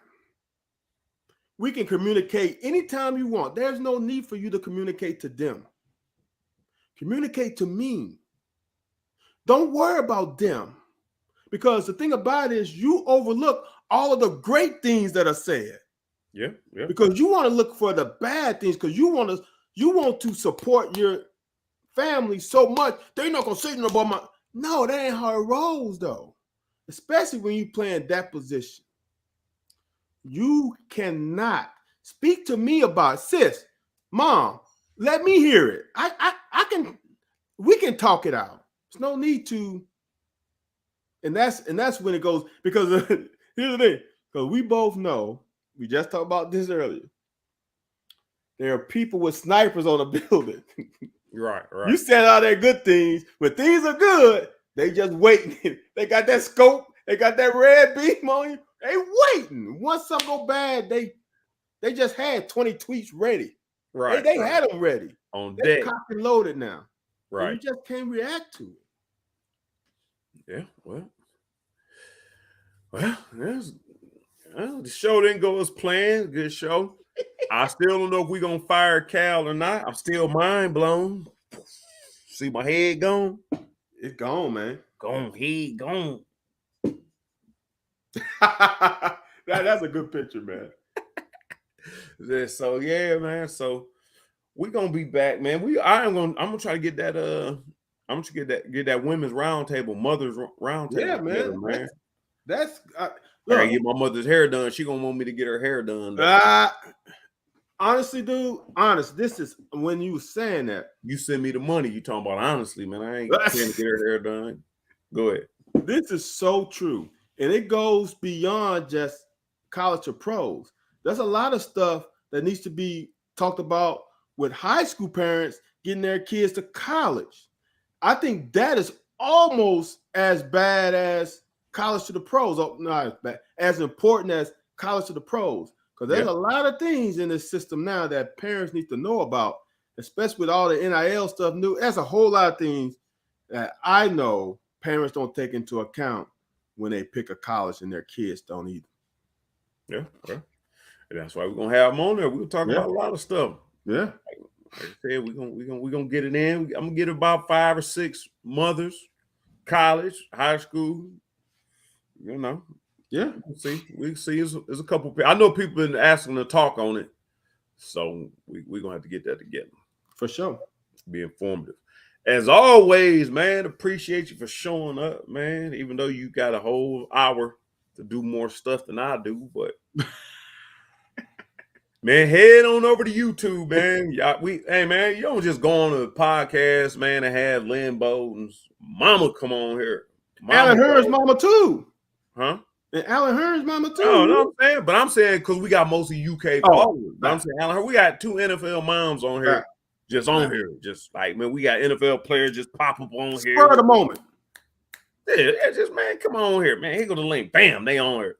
We can communicate anytime you want. There's no need for you to communicate to them. Communicate to me. Don't worry about them. Because the thing about it is you overlook all of the great things that are said. Yeah. Because you want to look for the bad things because you want to support your family so much. They're not going to say nothing about my... No, that ain't how it rolls, though. Especially when you play in that position. You cannot speak to me about, sis, mom, let me hear it. We can talk it out. There's no need to. And that's when it goes, because here's the thing, because we both know, we just talked about this earlier, there are people with snipers on the building. Right. You said all their good things, but things are good. They just waiting. They got that scope. They got that red beam on you. They waiting. Once something go bad, they just had 20 tweets ready. Right. They had them ready. On They deck. cocked and loaded now. Right. And you just can't react to it. Yeah. Well, the show didn't go as planned. Good show. I still don't know if we're going to fire Cal or not. I'm still mind blown. See my head gone? It's gone, man. Gone, head gone. That's a good picture, man. So yeah, man. So we're gonna be back, man. I'm gonna try to get that I'm gonna get that women's roundtable, mothers roundtable. Yeah, together, man. man. That's I gotta get my mother's hair done. She gonna want me to get her hair done. Honestly, dude, this is when you were saying that. You send me the money. You talking about honestly, man. I ain't trying to get her hair done. Go ahead. This is so true. And it goes beyond just college or pros. There's a lot of stuff that needs to be talked about with high school parents getting their kids to college. I think that is almost as bad as college to the pros. Oh, not as bad, as important as college to the pros. Because there's a lot of things in this system now that parents need to know about, especially with all the NIL stuff new. There's a whole lot of things that I know parents don't take into account when they pick a college and their kids don't either. Yeah. And that's why we're gonna have them on there. We'll talk about a lot of stuff. Yeah. Like I said, we're gonna get it in. I'm gonna get about 5 or 6 mothers, college, high school. You know. Yeah. We see. There's a couple people. I know people been asking to talk on it, so we're gonna have to get that together for sure. Be informative. As always, man. Appreciate you for showing up, man. Even though you got a whole hour to do more stuff than I do, but. Man, head on over to YouTube, man. Hey, man, you don't just go on a podcast, man, and have Lynn Bowden's mama come on here. Alan Hearn's mama too. Huh? And Alan Hearn's mama too. Oh, no, I'm saying, but I'm saying because we got mostly UK followers. I'm saying Alan Hearn, we got 2 NFL moms on here, just on here. Just like, man, we got NFL players just pop up on here. Spur of the moment. Yeah, just, man, come on here, man. Here go the link. Bam, they on here.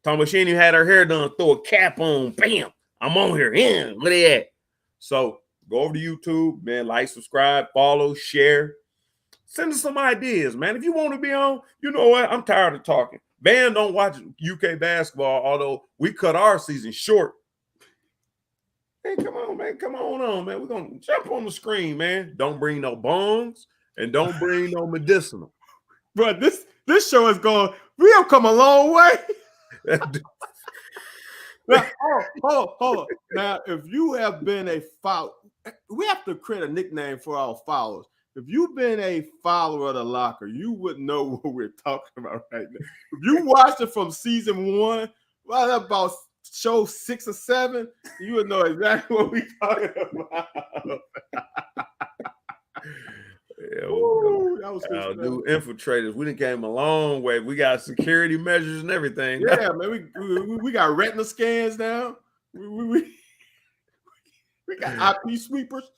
Talking about she ain't even had her hair done, throw a cap on. Bam. I'm on here. Yeah, where they at? So go over to YouTube, man. Like, subscribe, follow, share. Send us some ideas, man. If you want to be on, you know what? I'm tired of talking. Van don't watch UK basketball, although we cut our season short. Hey, come on, man. Come on, man. We're going to jump on the screen, man. Don't bring no bongs and don't bring no medicinal. But this show is going, we have come a long way. Now, hold on. Now, if you have been a follower, we have to create a nickname for our followers. If you've been a follower of The Locker, you would know what we're talking about right now. If you watched it from season 1, well, about show 6 or 7, you would know exactly what we're talking about. Yeah, do infiltrators. We done came a long way. We got security measures and everything. Yeah, man. We got retina scans now. We got IP sweepers.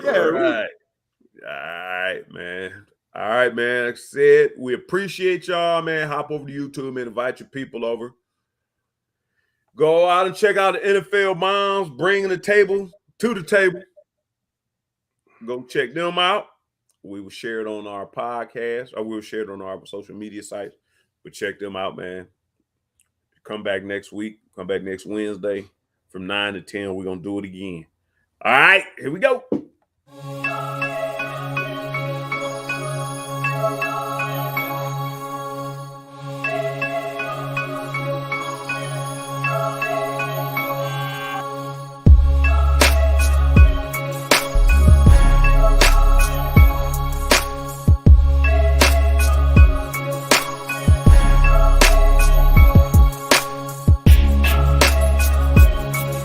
Yeah. All right, man. Like I said, we appreciate y'all, man. Hop over to YouTube and invite your people over. Go out and check out the NFL moms bringing the table to the table. Go check them out. We will share it on our podcast, or we'll share it on our social media sites. But check them out, man. Come back next week. Come back next Wednesday from 9 to 10. We're going to do it again. All right, here we go.